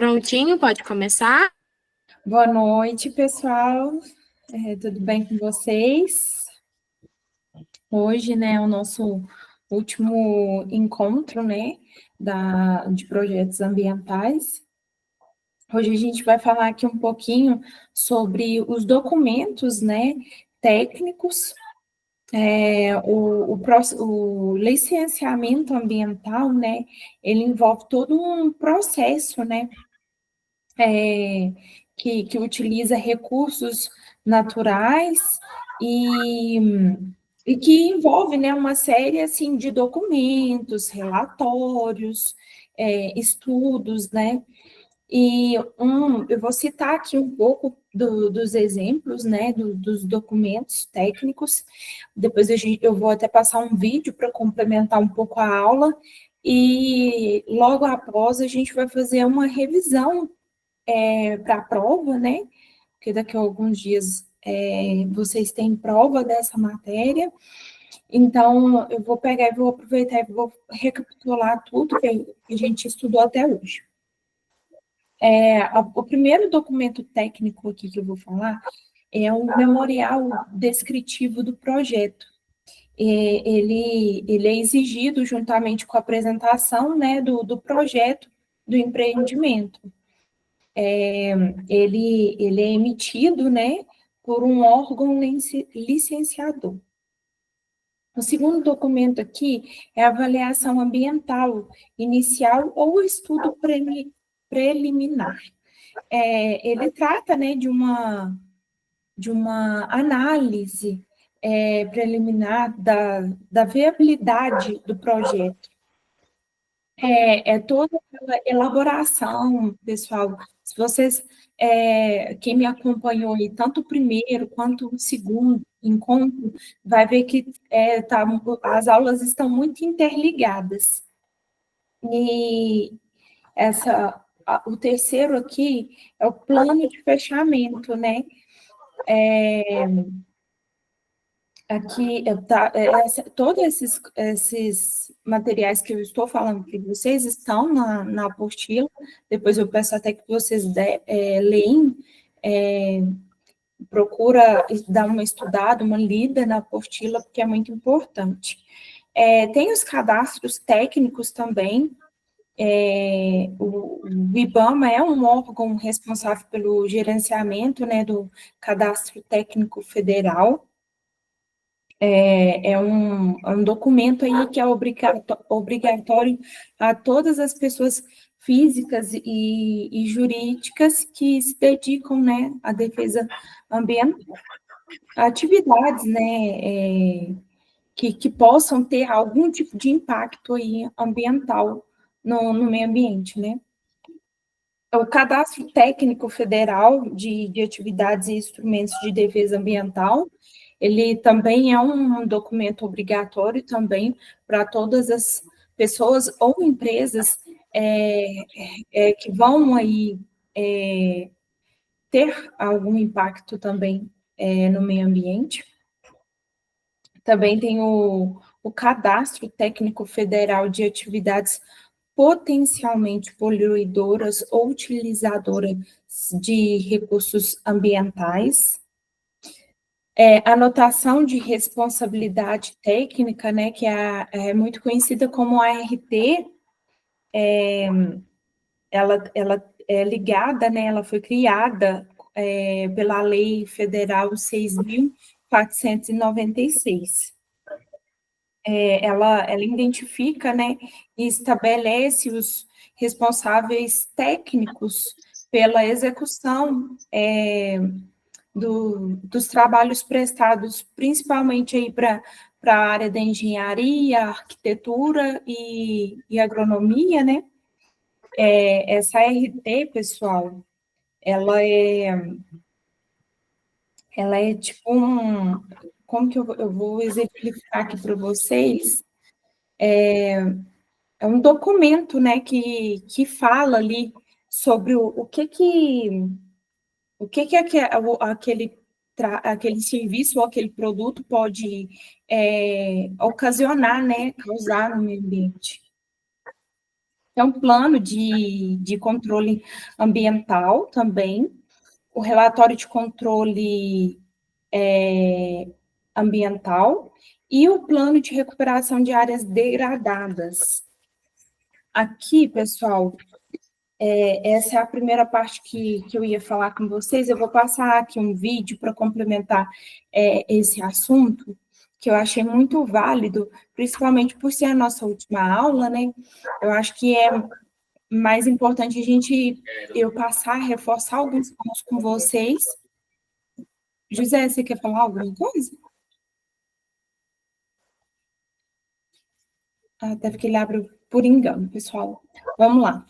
Prontinho, pode começar? Boa noite, pessoal. Tudo bem com vocês? Hoje, né, é o nosso último encontro, né, de projetos ambientais. Hoje a gente vai falar aqui um pouquinho sobre os documentos, né, técnicos. O licenciamento ambiental, né, ele envolve todo um processo, né, que utiliza recursos naturais e, e que envolve, né, uma série assim, de documentos, relatórios, estudos, né? Eu vou citar aqui um pouco dos exemplos, né, dos documentos técnicos. Depois eu vou até passar um vídeo para complementar um pouco a aula. E logo após a gente vai fazer uma revisão para a prova, né? Porque daqui a alguns dias vocês têm prova dessa matéria. Então, eu vou pegar e vou aproveitar e vou recapitular tudo que a gente estudou até hoje. O primeiro documento técnico aqui que eu vou falar é o memorial descritivo do projeto. Ele é exigido juntamente com a apresentação, né, do projeto do empreendimento. Ele é emitido, né, por um órgão licenciador. O segundo documento aqui é a avaliação ambiental inicial ou estudo preliminar. Ele trata, né, de uma análise preliminar da viabilidade do projeto. Toda aquela elaboração, pessoal. Se vocês, quem me acompanhou aí, tanto o primeiro quanto o segundo encontro, vai ver que as aulas estão muito interligadas. E o terceiro aqui é o plano de fechamento, né? Aqui, todos esses materiais que eu estou falando para vocês estão na apostila, depois eu peço até que vocês leem, procura dar uma estudada, uma lida na apostila, porque é muito importante. Tem os cadastros técnicos também, o IBAMA é um órgão responsável pelo gerenciamento, né, do Cadastro Técnico Federal. É um documento aí que é obrigatório a todas as pessoas físicas e jurídicas que se dedicam, né, à defesa ambiental. Atividades, né, que possam ter algum tipo de impacto aí ambiental no meio ambiente, né. O Cadastro Técnico Federal de Atividades e Instrumentos de Defesa Ambiental, ele também é um documento obrigatório também para todas as pessoas ou empresas que vão aí ter algum impacto também no meio ambiente. Também tem o Cadastro Técnico Federal de Atividades potencialmente poluidoras ou utilizadoras de recursos ambientais. Anotação de responsabilidade técnica, né, que é muito conhecida como ART, ela é ligada, né, ela foi criada pela Lei Federal 6.496. Ela identifica, né, e estabelece os responsáveis técnicos pela execução dos trabalhos prestados, principalmente aí para a área da engenharia, arquitetura e agronomia, né? Essa RT, pessoal, ela é tipo como que eu vou exemplificar aqui para vocês? É um documento, né, que fala ali sobre o que aquele serviço ou aquele produto pode ocasionar, né, causar no meio ambiente. Tem um plano de controle ambiental também, o relatório de controle ambiental e o plano de recuperação de áreas degradadas. Aqui, pessoal, essa é a primeira parte que eu ia falar com vocês. Eu vou passar aqui um vídeo para complementar esse assunto, que eu achei muito válido, principalmente por ser a nossa última aula, né? Eu acho que é mais importante eu passar, reforçar alguns pontos com vocês. José, você quer falar alguma coisa? Deve que ele abre por engano, pessoal. Vamos lá.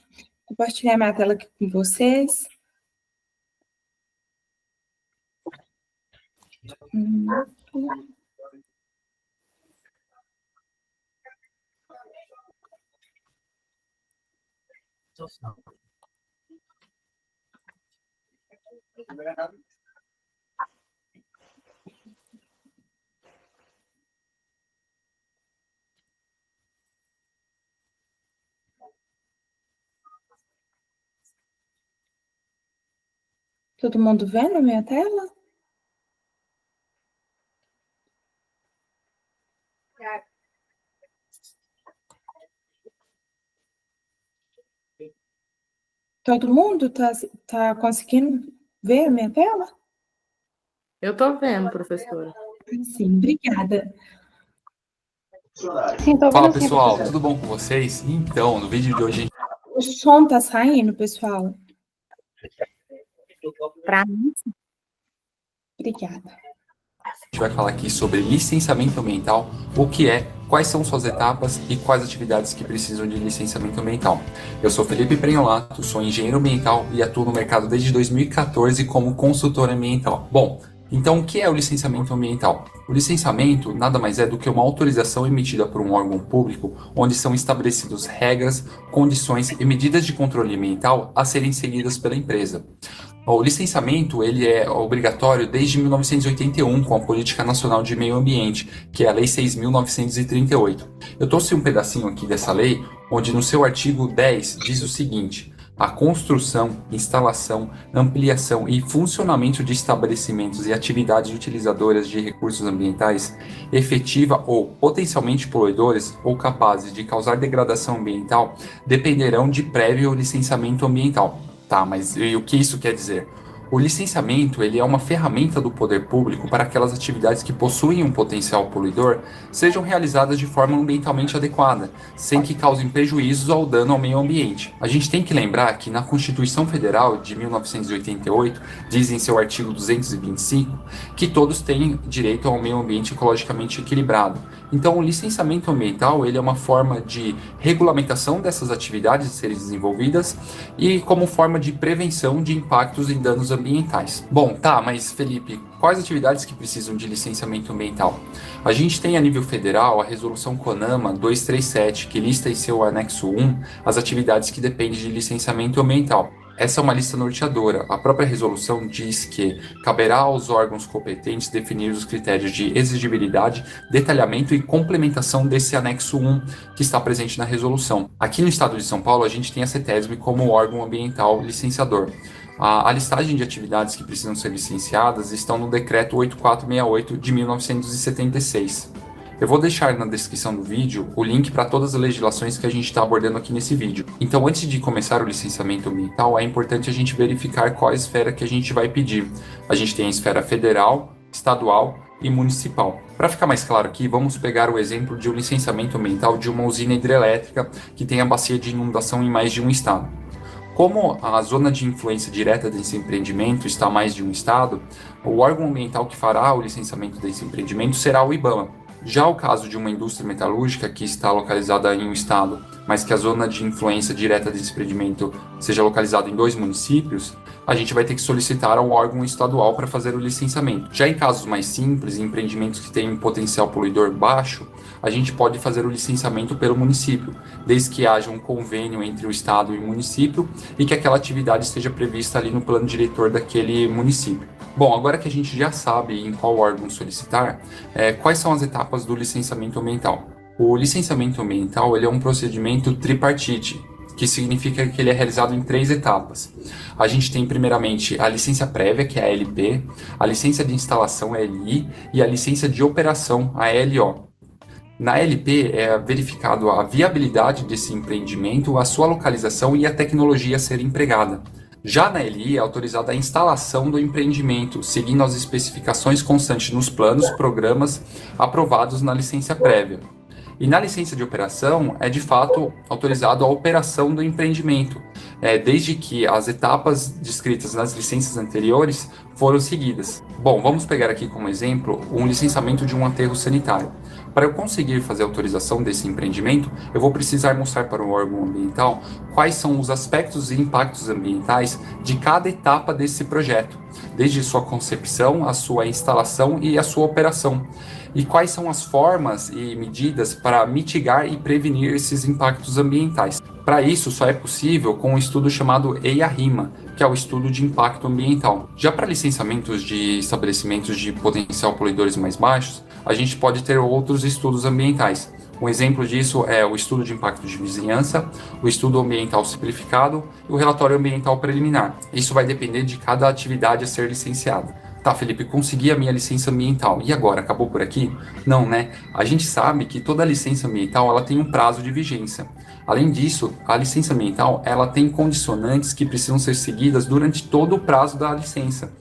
Compartilhar minha tela aqui com vocês. Todo mundo vendo a minha tela? Todo mundo tá conseguindo ver a minha tela? Eu estou vendo, professora. Sim, obrigada. Sim, Fala, pessoal, tudo bom com vocês? Então, no vídeo de hoje... O som tá saindo, pessoal? Para mim, Obrigada. A gente vai falar aqui sobre licenciamento ambiental, o que é, quais são suas etapas e quais atividades que precisam de licenciamento ambiental. Eu sou Felipe Prenholato, sou engenheiro ambiental e atuo no mercado desde 2014 como consultor ambiental. Bom, então o que é o licenciamento ambiental? O licenciamento nada mais é do que uma autorização emitida por um órgão público onde são estabelecidas regras, condições e medidas de controle ambiental a serem seguidas pela empresa. O licenciamento ele é obrigatório desde 1981 com a Política Nacional de Meio Ambiente, que é a Lei 6.938. Eu trouxe um pedacinho aqui dessa lei, onde no seu artigo 10 diz o seguinte: a construção, instalação, ampliação e funcionamento de estabelecimentos e atividades utilizadoras de recursos ambientais, efetiva ou potencialmente poluidores ou capazes de causar degradação ambiental, dependerão de prévio licenciamento ambiental. Tá, mas e o que isso quer dizer? O licenciamento ele é uma ferramenta do poder público para que aquelas atividades que possuem um potencial poluidor sejam realizadas de forma ambientalmente adequada, sem que causem prejuízos ou dano ao meio ambiente. A gente tem que lembrar que na Constituição Federal de 1988 diz em seu artigo 225 que todos têm direito ao meio ambiente ecologicamente equilibrado. Então, o licenciamento ambiental ele é uma forma de regulamentação dessas atividades a serem desenvolvidas e como forma de prevenção de impactos e danos ambientais. Bom, tá, mas Felipe, quais atividades que precisam de licenciamento ambiental? A gente tem a nível federal a Resolução CONAMA 237, que lista em seu anexo 1 as atividades que dependem de licenciamento ambiental. Essa é uma lista norteadora. A própria resolução diz que caberá aos órgãos competentes definir os critérios de exigibilidade, detalhamento e complementação desse anexo 1 que está presente na resolução. Aqui no estado de São Paulo, a gente tem a CETESB como órgão ambiental licenciador. A listagem de atividades que precisam ser licenciadas estão no Decreto 8468 de 1976. Eu vou deixar na descrição do vídeo o link para todas as legislações que a gente está abordando aqui nesse vídeo. Então, antes de começar o licenciamento ambiental, é importante a gente verificar qual a esfera que a gente vai pedir. A gente tem a esfera federal, estadual e municipal. Para ficar mais claro aqui, vamos pegar o exemplo de um licenciamento ambiental de uma usina hidrelétrica que tem a bacia de inundação em mais de um estado. Como a zona de influência direta desse empreendimento está a mais de um estado, o órgão ambiental que fará o licenciamento desse empreendimento será o IBAMA. Já o caso de uma indústria metalúrgica que está localizada em um estado, mas que a zona de influência direta desse empreendimento seja localizada em 2 municípios, a gente vai ter que solicitar ao órgão estadual para fazer o licenciamento. Já em casos mais simples, em empreendimentos que têm um potencial poluidor baixo, a gente pode fazer o licenciamento pelo município, desde que haja um convênio entre o estado e o município e que aquela atividade esteja prevista ali no plano diretor daquele município. Bom, agora que a gente já sabe em qual órgão solicitar, quais são as etapas do licenciamento ambiental? O licenciamento ambiental ele é um procedimento tripartite. que significa que ele é realizado em 3 etapas. A gente tem primeiramente a licença prévia, que é a LP, a licença de instalação, a LI, e a licença de operação, a LO. Na LP é verificado a viabilidade desse empreendimento, a sua localização e a tecnologia a ser empregada. Já na LI é autorizada a instalação do empreendimento, seguindo as especificações constantes nos planos, programas aprovados na licença prévia. E na licença de operação é de fato autorizado a operação do empreendimento, desde que as etapas descritas nas licenças anteriores foram seguidas. Bom, vamos pegar aqui como exemplo um licenciamento de um aterro sanitário. Para eu conseguir fazer a autorização desse empreendimento, eu vou precisar mostrar para o órgão ambiental quais são os aspectos e impactos ambientais de cada etapa desse projeto, desde sua concepção, a sua instalação e a sua operação. E quais são as formas e medidas para mitigar e prevenir esses impactos ambientais. Para isso, só é possível com um estudo chamado EIA-RIMA, que é o estudo de impacto ambiental. Já para licenciamentos de estabelecimentos de potencial poluidores mais baixos, a gente pode ter outros estudos ambientais. Um exemplo disso é o estudo de impacto de vizinhança, o estudo ambiental simplificado e o relatório ambiental preliminar. Isso vai depender de cada atividade a ser licenciada. Tá, Felipe, consegui a minha licença ambiental. E agora, acabou por aqui? Não, né? A gente sabe que toda licença ambiental ela tem um prazo de vigência. Além disso, a licença ambiental ela tem condicionantes que precisam ser seguidas durante todo o prazo da licença.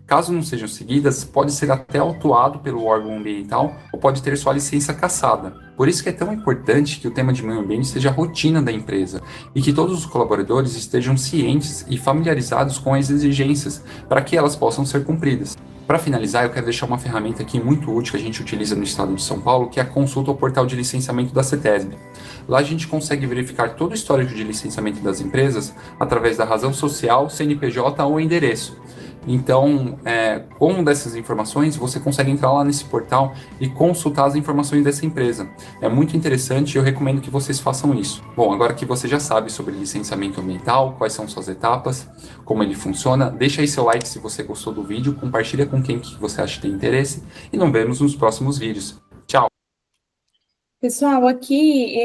Caso não sejam seguidas, pode ser até autuado pelo órgão ambiental ou pode ter sua licença cassada. Por isso que é tão importante que o tema de meio ambiente seja a rotina da empresa e que todos os colaboradores estejam cientes e familiarizados com as exigências para que elas possam ser cumpridas. Para finalizar, eu quero deixar uma ferramenta aqui muito útil que a gente utiliza no estado de São Paulo, que é a consulta ao portal de licenciamento da CETESB. Lá a gente consegue verificar todo o histórico de licenciamento das empresas através da razão social, CNPJ ou endereço. Então, com uma dessas informações, você consegue entrar lá nesse portal e consultar as informações dessa empresa. É muito interessante e eu recomendo que vocês façam isso. Bom, agora que você já sabe sobre licenciamento ambiental, quais são suas etapas, como ele funciona, deixa aí seu like se você gostou do vídeo, compartilha com quem que você acha que tem interesse e nos vemos nos próximos vídeos. Tchau! Pessoal, aqui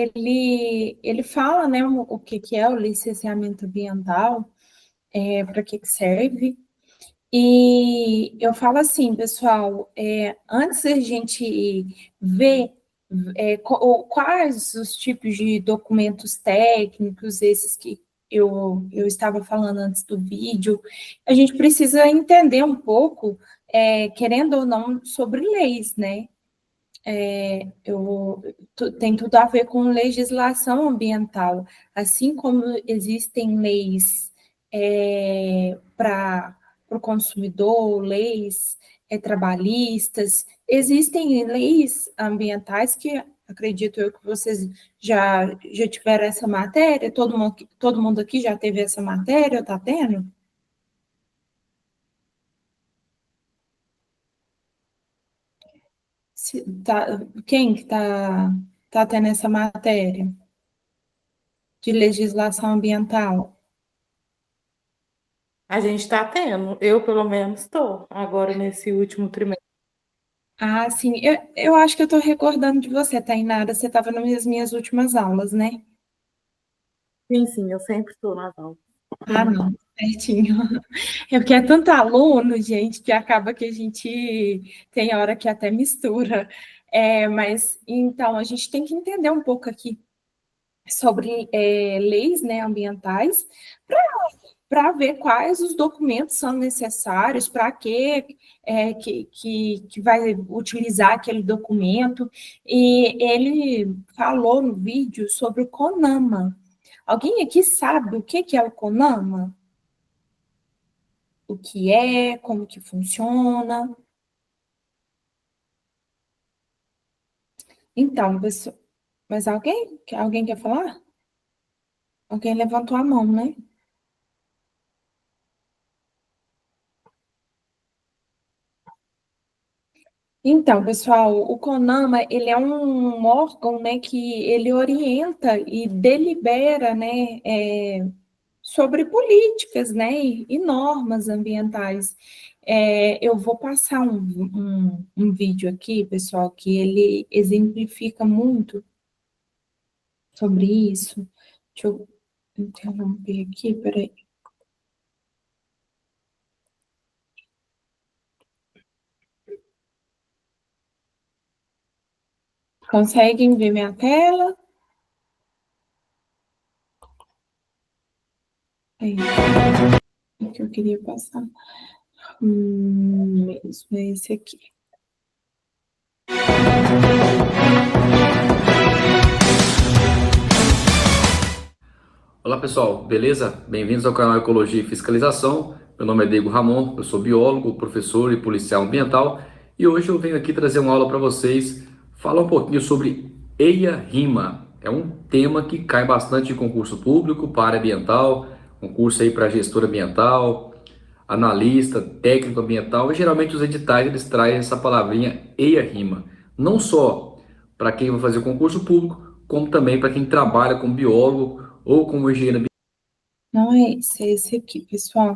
ele fala, né, o que é o licenciamento ambiental, para que serve. E eu falo assim, pessoal, antes da gente ver quais os tipos de documentos técnicos, esses que eu estava falando antes do vídeo, a gente precisa entender um pouco, querendo ou não, sobre leis, né? Tem tudo a ver com legislação ambiental, assim como existem leis para o consumidor, leis trabalhistas, existem leis ambientais que acredito eu que vocês já tiveram essa matéria, todo mundo aqui já teve essa matéria, está tendo? Quem que tá tendo essa matéria de legislação ambiental? A gente está tendo, eu pelo menos estou, agora nesse último trimestre. Ah, sim, eu acho que eu estou recordando de você, Tainara, você estava nas minhas últimas aulas, né? Sim, eu sempre estou nas aulas. Ah, não, certinho. É porque é tanto aluno, gente, que acaba que a gente tem hora que até mistura. Mas, então, a gente tem que entender um pouco aqui sobre leis, né, ambientais, para ver quais os documentos são necessários, para que vai utilizar aquele documento. E ele falou no vídeo sobre o CONAMA. Alguém aqui sabe o que é o CONAMA? O que é, como que funciona? Então, pessoal, mas alguém quer falar? Alguém levantou a mão, né? Então, pessoal, o CONAMA, ele é um órgão, né, que ele orienta e delibera, né, sobre políticas, né, e normas ambientais. Eu vou passar um vídeo aqui, pessoal, que ele exemplifica muito sobre isso. Deixa eu interromper aqui, peraí. Conseguem ver minha tela? É isso. O que eu queria passar. Mesmo, é esse aqui. Olá pessoal, beleza? Bem-vindos ao canal Ecologia e Fiscalização. Meu nome é Diego Ramon, eu sou biólogo, professor e policial ambiental e hoje eu venho aqui trazer uma aula para vocês, falar um pouquinho sobre EIA-RIMA. É um tema que cai bastante em concurso público para área ambiental, concurso aí para gestor ambiental, analista, técnico ambiental e geralmente os editais eles trazem essa palavrinha EIA-RIMA. Não só para quem vai fazer o concurso público, como também para quem trabalha como biólogo ou como engenheiro. Não é esse aqui, pessoal.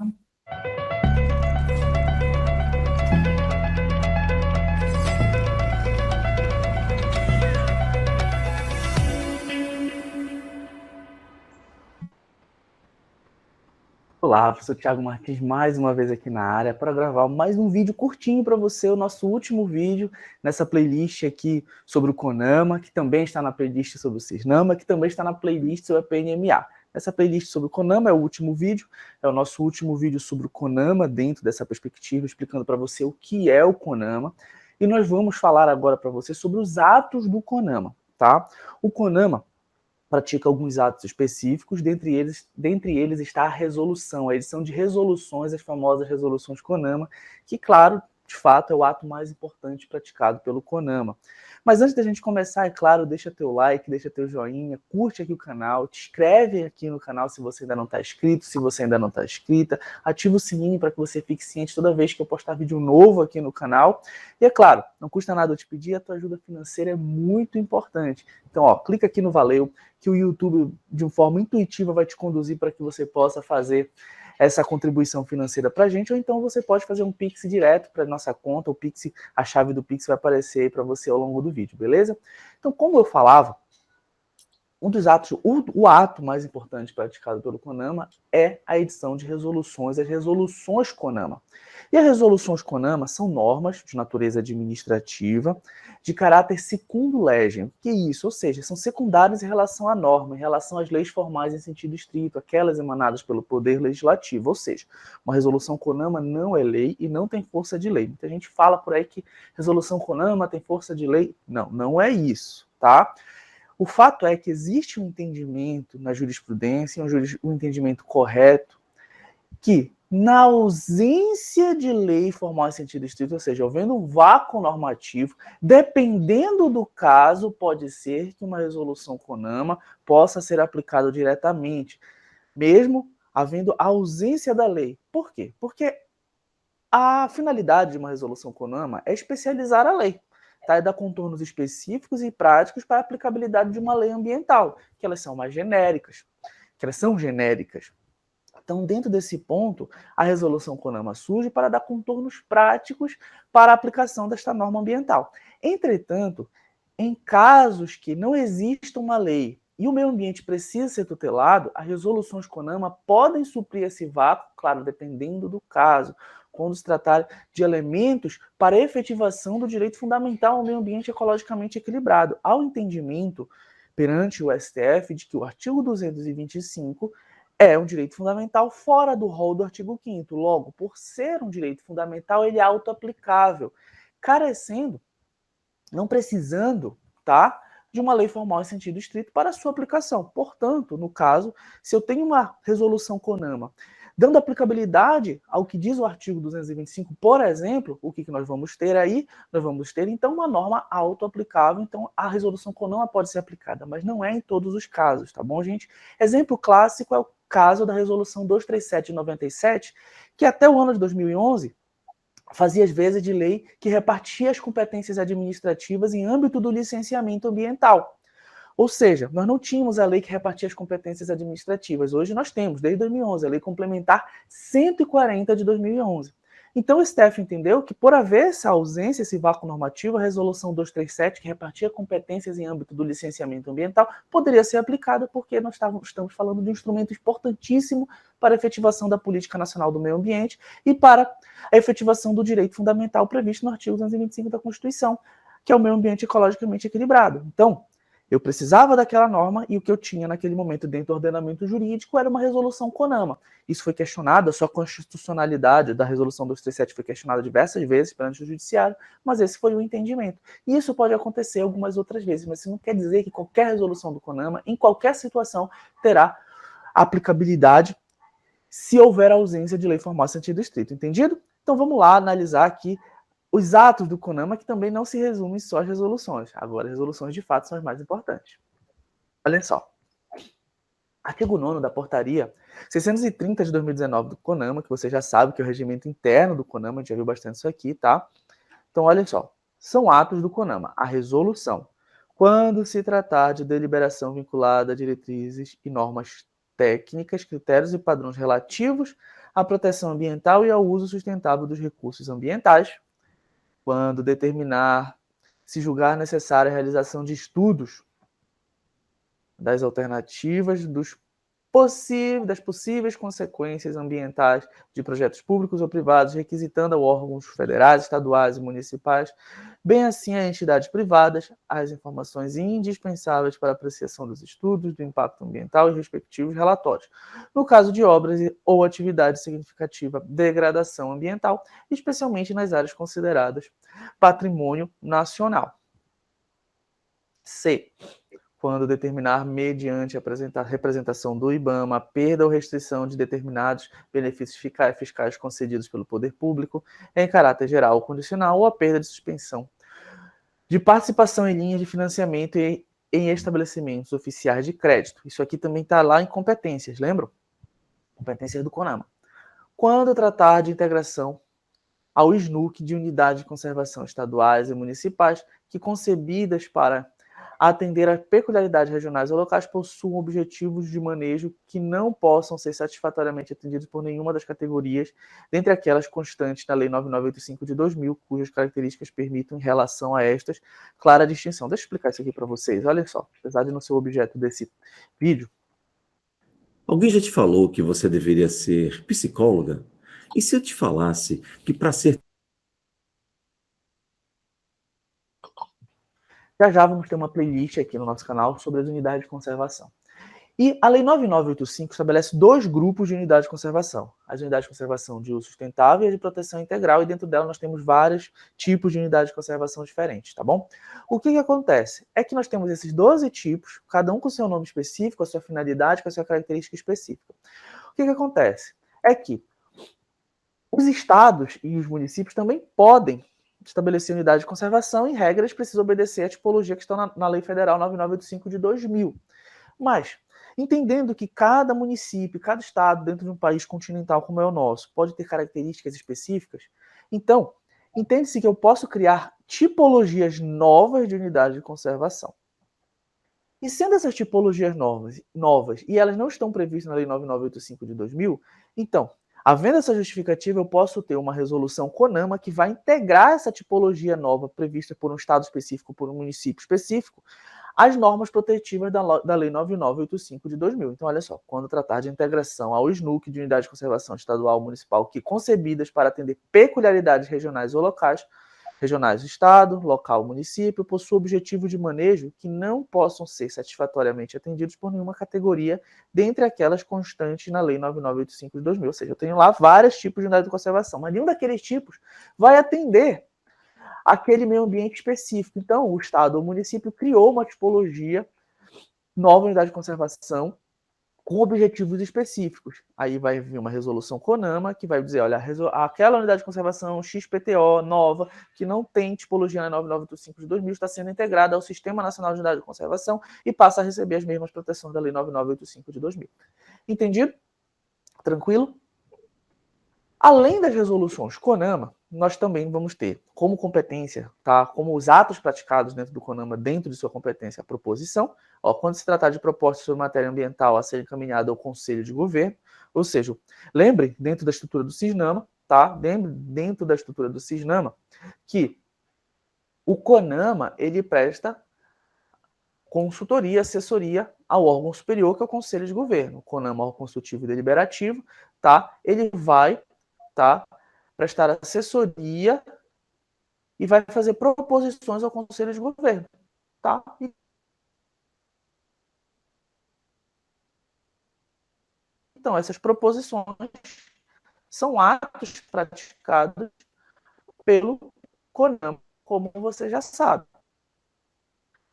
Olá, professor Thiago Martins, mais uma vez aqui na área para gravar mais um vídeo curtinho para você, o nosso último vídeo nessa playlist aqui sobre o CONAMA, que também está na playlist sobre o CISNAMA, que também está na playlist sobre a PNMA. Essa playlist sobre o CONAMA é o último vídeo, é o nosso último vídeo sobre o CONAMA dentro dessa perspectiva, explicando para você o que é o CONAMA. E nós vamos falar agora para você sobre os atos do CONAMA, tá? O CONAMA pratica alguns atos específicos, dentre eles está a resolução, a edição de resoluções, as famosas resoluções CONAMA, que, claro, de fato, é o ato mais importante praticado pelo CONAMA. Mas antes da gente começar, é claro, deixa teu like, deixa teu joinha, curte aqui o canal, te inscreve aqui no canal se você ainda não está inscrito, se você ainda não está inscrita, ativa o sininho para que você fique ciente toda vez que eu postar vídeo novo aqui no canal. E é claro, não custa nada eu te pedir, a tua ajuda financeira é muito importante. Então, ó, clica aqui no Valeu, que o YouTube, de uma forma intuitiva, vai te conduzir para que você possa fazer essa contribuição financeira para a gente, ou então você pode fazer um Pix direto para a nossa conta, o Pix, a chave do Pix vai aparecer aí para você ao longo do vídeo, beleza? Então, como eu falava, um dos atos, o ato mais importante praticado pelo CONAMA é a edição de resoluções, as resoluções CONAMA. E as resoluções CONAMA são normas de natureza administrativa, de caráter secundum legem. Que é isso? Ou seja, são secundárias em relação à norma, em relação às leis formais em sentido estrito, aquelas emanadas pelo Poder Legislativo. Ou seja, uma resolução CONAMA não é lei e não tem força de lei. Muita gente fala por aí que resolução CONAMA tem força de lei. Não, não é isso, tá? O fato é que existe um entendimento na jurisprudência, um entendimento correto, que na ausência de lei formal em sentido estrito, ou seja, havendo um vácuo normativo, dependendo do caso, pode ser que uma resolução CONAMA possa ser aplicada diretamente, mesmo havendo ausência da lei. Por quê? Porque a finalidade de uma resolução CONAMA é especializar a lei. Tá? É dar contornos específicos e práticos para a aplicabilidade de uma lei ambiental, que elas são mais genéricas, que elas são genéricas. Então, dentro desse ponto, a resolução CONAMA surge para dar contornos práticos para a aplicação desta norma ambiental. Entretanto, em casos que não exista uma lei e o meio ambiente precisa ser tutelado, as resoluções CONAMA podem suprir esse vácuo, claro, dependendo do caso, quando se tratar de elementos para a efetivação do direito fundamental ao meio ambiente ecologicamente equilibrado, ao entendimento perante o STF de que o artigo 225 é um direito fundamental fora do rol do artigo 5º. Logo, por ser um direito fundamental, ele é autoaplicável, carecendo, não precisando, tá, de uma lei formal em sentido estrito para sua aplicação. Portanto, no caso, se eu tenho uma resolução CONAMA dando aplicabilidade ao que diz o artigo 225, por exemplo, o que nós vamos ter aí? Nós vamos ter, então, uma norma autoaplicável. Então, a resolução CONAMA pode ser aplicada, mas não é em todos os casos, tá bom, gente? Exemplo clássico é o caso da resolução 237 de 97, que até o ano de 2011 fazia as vezes de lei que repartia as competências administrativas em âmbito do licenciamento ambiental. Ou seja, nós não tínhamos a lei que repartia as competências administrativas. Hoje nós temos, desde 2011, a Lei Complementar 140 de 2011. Então, o STF entendeu que, por haver essa ausência, esse vácuo normativo, a Resolução 237, que repartia competências em âmbito do licenciamento ambiental, poderia ser aplicada porque nós estamos falando de um instrumento importantíssimo para a efetivação da Política Nacional do Meio Ambiente e para a efetivação do direito fundamental previsto no artigo 225 da Constituição, que é o meio ambiente ecologicamente equilibrado. Então, eu precisava daquela norma e o que eu tinha naquele momento dentro do ordenamento jurídico era uma resolução CONAMA. Isso foi questionado, a sua constitucionalidade da resolução 237 foi questionada diversas vezes perante o judiciário, mas esse foi o entendimento. E isso pode acontecer algumas outras vezes, mas isso não quer dizer que qualquer resolução do CONAMA, em qualquer situação, terá aplicabilidade se houver ausência de lei formal sentido estrito. Entendido? Então vamos lá analisar aqui os atos do CONAMA, que também não se resumem só às resoluções. Agora, as resoluções de fato são as mais importantes. Olha só. Artigo 9º da portaria 630 de 2019 do CONAMA, que você já sabe que é o regimento interno do CONAMA, a gente já viu bastante isso aqui, tá? Então, olha só. São atos do CONAMA. A resolução, quando se tratar de deliberação vinculada a diretrizes e normas técnicas, critérios e padrões relativos à proteção ambiental e ao uso sustentável dos recursos ambientais, quando determinar, se julgar necessária a realização de estudos das alternativas das possíveis consequências ambientais de projetos públicos ou privados, requisitando a órgãos federais, estaduais e municipais, bem assim a entidades privadas, as informações indispensáveis para a apreciação dos estudos do impacto ambiental e respectivos relatórios. No caso de obras ou atividade significativa de degradação ambiental, especialmente nas áreas consideradas patrimônio nacional. C. Quando determinar, mediante a representação do IBAMA, a perda ou restrição de determinados benefícios fiscais concedidos pelo poder público, em caráter geral ou condicional, ou a perda de suspensão de participação em linhas de financiamento e em estabelecimentos oficiais de crédito. Isso aqui também está lá em competências, lembram? Competências do CONAMA. Quando tratar de integração ao SNUC de unidades de conservação estaduais e municipais que, concebidas para atender a peculiaridades regionais ou locais, possuam objetivos de manejo que não possam ser satisfatoriamente atendidos por nenhuma das categorias, dentre aquelas constantes na Lei 9985 de 2000, cujas características permitam, em relação a estas, clara distinção. Deixa eu explicar isso aqui para vocês. Olha só, apesar de não ser o objeto desse vídeo. Alguém já te falou que você deveria ser psicóloga? E se eu te falasse que para ser Já vamos ter uma playlist aqui no nosso canal sobre as unidades de conservação. E a Lei 9985 estabelece 2 grupos de unidades de conservação. As unidades de conservação de uso sustentável e a de proteção integral, e dentro dela nós temos vários tipos de unidades de conservação diferentes, tá bom? O que acontece? É que nós temos esses 12 tipos, cada um com seu nome específico, a sua finalidade, com a sua característica específica. O que acontece? É que os estados e os municípios também podem estabelecer unidade de conservação e, em regras, precisam obedecer a tipologia que está na Lei Federal 9985 de 2000. Mas, entendendo que cada município, cada estado dentro de um país continental como é o nosso, pode ter características específicas, então, entende-se que eu posso criar tipologias novas de unidade de conservação. E sendo essas tipologias novas e elas não estão previstas na Lei 9985 de 2000, então, havendo essa justificativa, eu posso ter uma resolução CONAMA que vai integrar essa tipologia nova prevista por um estado específico, por um município específico, às normas protetivas da Lei 9985 de 2000. Então, olha só, quando tratar de integração ao SNUC de unidade de conservação estadual ou municipal que concebidas para atender peculiaridades regionais ou locais, regionais do estado, local, município, possuem objetivo de manejo que não possam ser satisfatoriamente atendidos por nenhuma categoria dentre aquelas constantes na Lei 9985 de 2000. Ou seja, eu tenho lá vários tipos de unidade de conservação, mas nenhum daqueles tipos vai atender aquele meio ambiente específico. Então, o estado ou o município criou uma tipologia nova unidade de conservação com objetivos específicos. Aí vai vir uma resolução CONAMA que vai dizer, olha, aquela unidade de conservação XPTO nova, que não tem tipologia na 9985 de 2000, está sendo integrada ao Sistema Nacional de Unidade de Conservação e passa a receber as mesmas proteções da Lei 9985 de 2000. Entendido? Tranquilo? Além das resoluções CONAMA, nós também vamos ter como competência, tá? Como os atos praticados dentro do CONAMA, dentro de sua competência, a proposição. Quando se tratar de propostas sobre matéria ambiental a ser encaminhada ao Conselho de Governo, ou seja, lembre, dentro da estrutura do CISNAMA, tá? Dentro da estrutura do CISNAMA, que o CONAMA, ele presta consultoria, assessoria ao órgão superior, que é o Conselho de Governo. O CONAMA, órgão consultivo e deliberativo, tá? Ele vai, tá, prestar assessoria e vai fazer proposições ao Conselho de Governo, tá? Então, essas proposições são atos praticados pelo CONAMA, como você já sabe.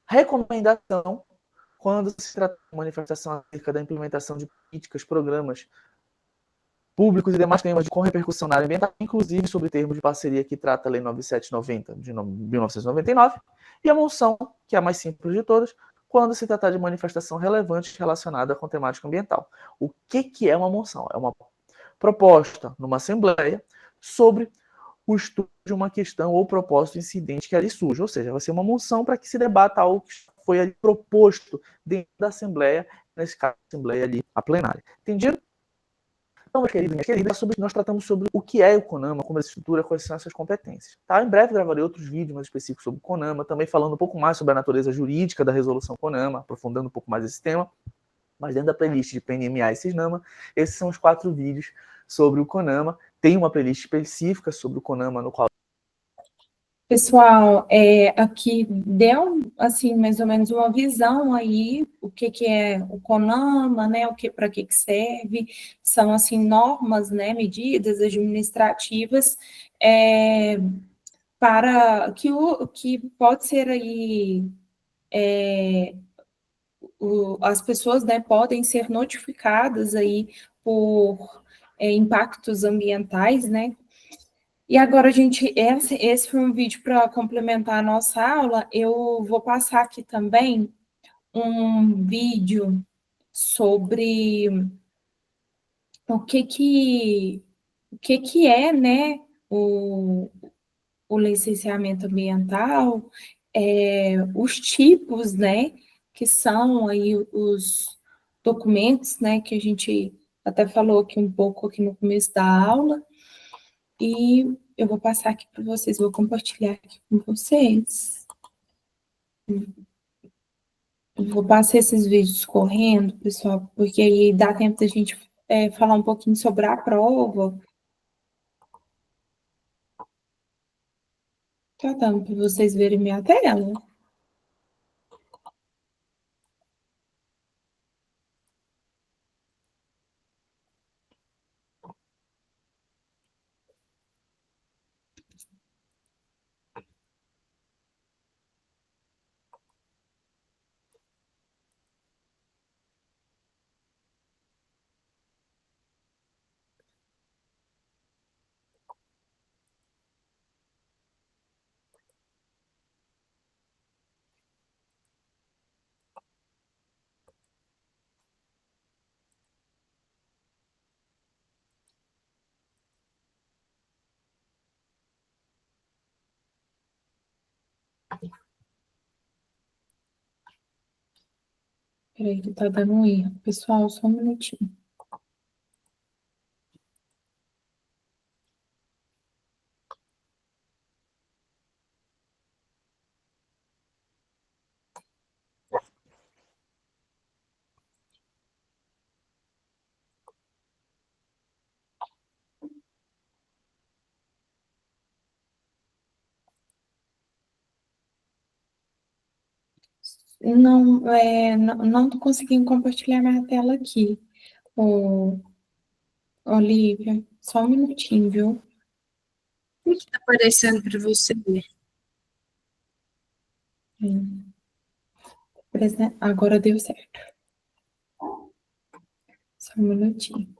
Recomendação, quando se trata de manifestação acerca da implementação de políticas, programas públicos e demais temas com repercussão na área ambiental, inclusive sobre termos de parceria que trata a Lei 9790 de 1999, e a moção, que é a mais simples de todas, quando se tratar de manifestação relevante relacionada com temática ambiental. O que é uma moção? É uma proposta numa assembleia sobre o estudo de uma questão ou propósito incidente que ali surge, ou seja, vai ser uma moção para que se debata algo que foi ali proposto dentro da assembleia, nesse caso, a assembleia ali, a plenária. Entendido? Então, meus queridos e minhas queridas, nós tratamos sobre o que é o CONAMA, como ele se estrutura, quais são essas competências. Tá? Em breve gravarei outros vídeos mais específicos sobre o CONAMA, também falando um pouco mais sobre a natureza jurídica da resolução CONAMA, aprofundando um pouco mais esse tema. Mas dentro da playlist de PNMA e CISNAMA, esses são os 4 vídeos sobre o CONAMA. Tem uma playlist específica sobre o CONAMA, no qual... Pessoal, aqui deu, assim, mais ou menos uma visão aí, o que é o CONAMA, né, para que serve, são, assim, normas, né, medidas administrativas, para que pode ser aí, as pessoas, né, podem ser notificadas aí por impactos ambientais, né. E agora, gente, esse foi um vídeo para complementar a nossa aula. Eu vou passar aqui também um vídeo sobre o que é, né, o licenciamento ambiental, os tipos, né, que são aí os documentos, né, que a gente até falou aqui um pouco aqui no começo da aula, e eu vou passar aqui para vocês, vou compartilhar aqui com vocês. Eu vou passar esses vídeos correndo, pessoal, porque aí dá tempo da gente falar um pouquinho sobre a prova. Tá dando para vocês verem minha tela? Peraí, que tá dando um erro. Pessoal, só um minutinho. Não tô conseguindo compartilhar minha tela aqui. Olivia, só um minutinho, viu? O que está aparecendo para você? Agora deu certo. Só um minutinho.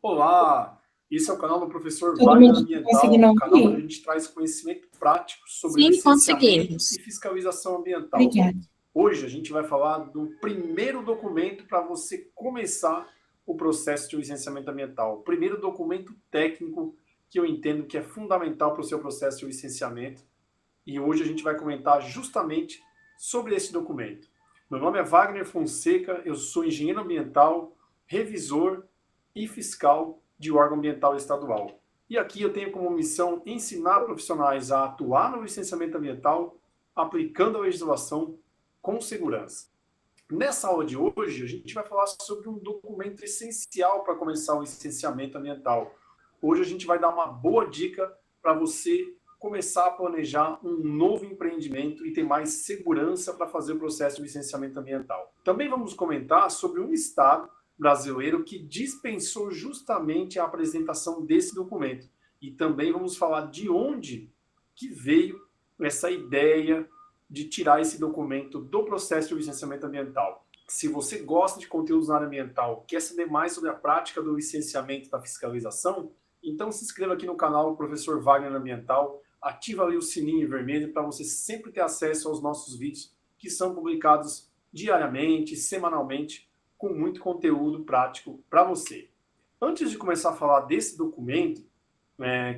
Olá, esse é o canal do professor Todo Wagner mundo Ambiental, conseguindo um canal ouvir? onde a gente traz conhecimento prático sobre Sim, licenciamento conseguimos. e fiscalização ambiental. Obrigada. Hoje a gente vai falar do primeiro documento para você começar o processo de licenciamento ambiental. O primeiro documento técnico que eu entendo que é fundamental para o seu processo de licenciamento. E hoje a gente vai comentar justamente sobre esse documento. Meu nome é Wagner Fonseca, eu sou engenheiro ambiental, revisor e fiscal de órgão ambiental estadual. E aqui eu tenho como missão ensinar profissionais a atuar no licenciamento ambiental, aplicando a legislação com segurança. Nessa aula de hoje, a gente vai falar sobre um documento essencial para começar o licenciamento ambiental. Hoje a gente vai dar uma boa dica para você começar a planejar um novo empreendimento e ter mais segurança para fazer o processo de licenciamento ambiental. Também vamos comentar sobre um estado brasileiro que dispensou justamente a apresentação desse documento. E também vamos falar de onde que veio essa ideia de tirar esse documento do processo de licenciamento ambiental. Se você gosta de conteúdos na área ambiental, quer saber mais sobre a prática do licenciamento e da fiscalização, então se inscreva aqui no canal Professor Wagner Ambiental, ativa ali o sininho vermelho para você sempre ter acesso aos nossos vídeos que são publicados diariamente, semanalmente, com muito conteúdo prático para você. Antes de começar a falar desse documento,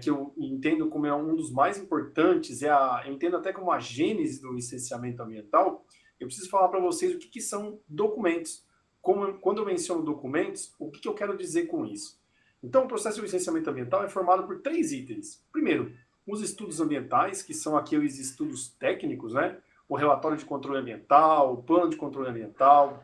que eu entendo como é um dos mais importantes, eu entendo até como a gênese do licenciamento ambiental, eu preciso falar para vocês o que são documentos. Quando eu menciono documentos, o que eu quero dizer com isso? Então, o processo de licenciamento ambiental é formado por 3 itens. Primeiro, os estudos ambientais, que são aqueles estudos técnicos, né? O relatório de controle ambiental, o plano de controle ambiental,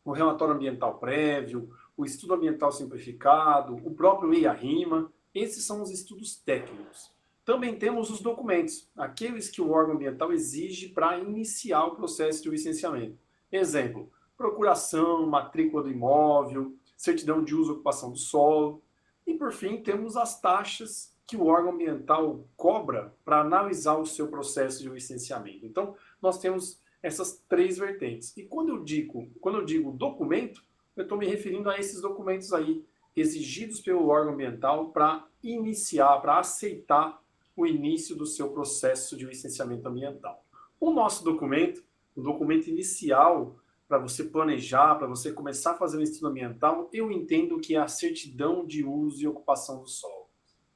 o relatório ambiental prévio, o estudo ambiental simplificado, o próprio EIA-RIMA. Esses são os estudos técnicos. Também temos os documentos, aqueles que o órgão ambiental exige para iniciar o processo de licenciamento. Exemplo, procuração, matrícula do imóvel, certidão de uso e ocupação do solo. E, por fim, temos as taxas que o órgão ambiental cobra para analisar o seu processo de licenciamento. Então, nós temos essas 3 vertentes. E quando eu digo documento, eu estou me referindo a esses documentos aí, exigidos pelo órgão ambiental para iniciar, para aceitar o início do seu processo de licenciamento ambiental. O nosso documento, o documento inicial para você planejar, para você começar a fazer o estudo ambiental, eu entendo que é a certidão de uso e ocupação do solo.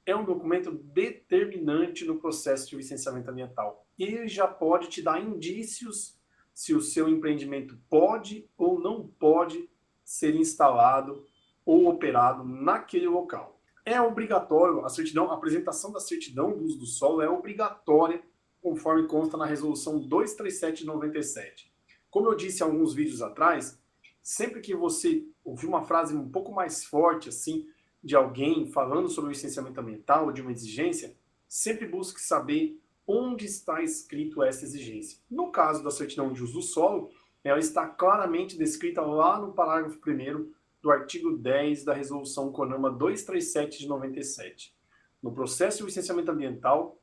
É um documento determinante no processo de licenciamento ambiental. Ele já pode te dar indícios se o seu empreendimento pode ou não pode ser instalado ou operado naquele local. É obrigatório, a apresentação da certidão do uso do solo é obrigatória, conforme consta na resolução 237 de 97. Como eu disse em alguns vídeos atrás, sempre que você ouvir uma frase um pouco mais forte, assim, de alguém falando sobre o licenciamento ambiental ou de uma exigência, sempre busque saber onde está escrito essa exigência. No caso da certidão de uso do solo, ela está claramente descrita lá no parágrafo 1º do artigo 10 da resolução CONAMA 237 de 97. No processo de licenciamento ambiental,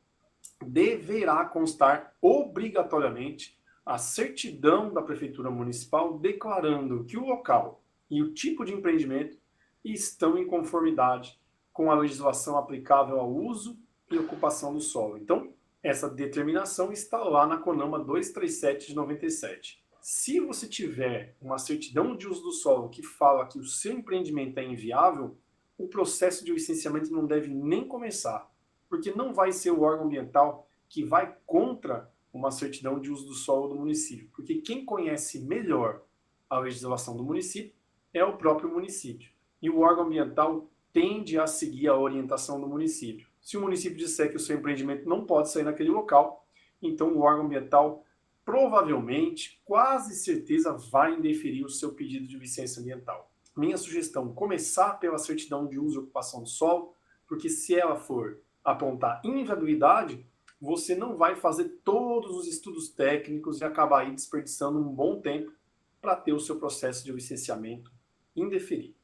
deverá constar obrigatoriamente a certidão da Prefeitura Municipal declarando que o local e o tipo de empreendimento estão em conformidade com a legislação aplicável ao uso e ocupação do solo. Então, essa determinação está lá na CONAMA 237 de 97. Se você tiver uma certidão de uso do solo que fala que o seu empreendimento é inviável, o processo de licenciamento não deve nem começar, porque não vai ser o órgão ambiental que vai contra uma certidão de uso do solo do município, porque quem conhece melhor a legislação do município é o próprio município. E o órgão ambiental tende a seguir a orientação do município. Se o município disser que o seu empreendimento não pode sair naquele local, então o órgão ambiental provavelmente, quase certeza, vai indeferir o seu pedido de licença ambiental. Minha sugestão, começar pela certidão de uso e ocupação do solo, porque se ela for apontar inviabilidade, você não vai fazer todos os estudos técnicos e acabar aí desperdiçando um bom tempo para ter o seu processo de licenciamento indeferido.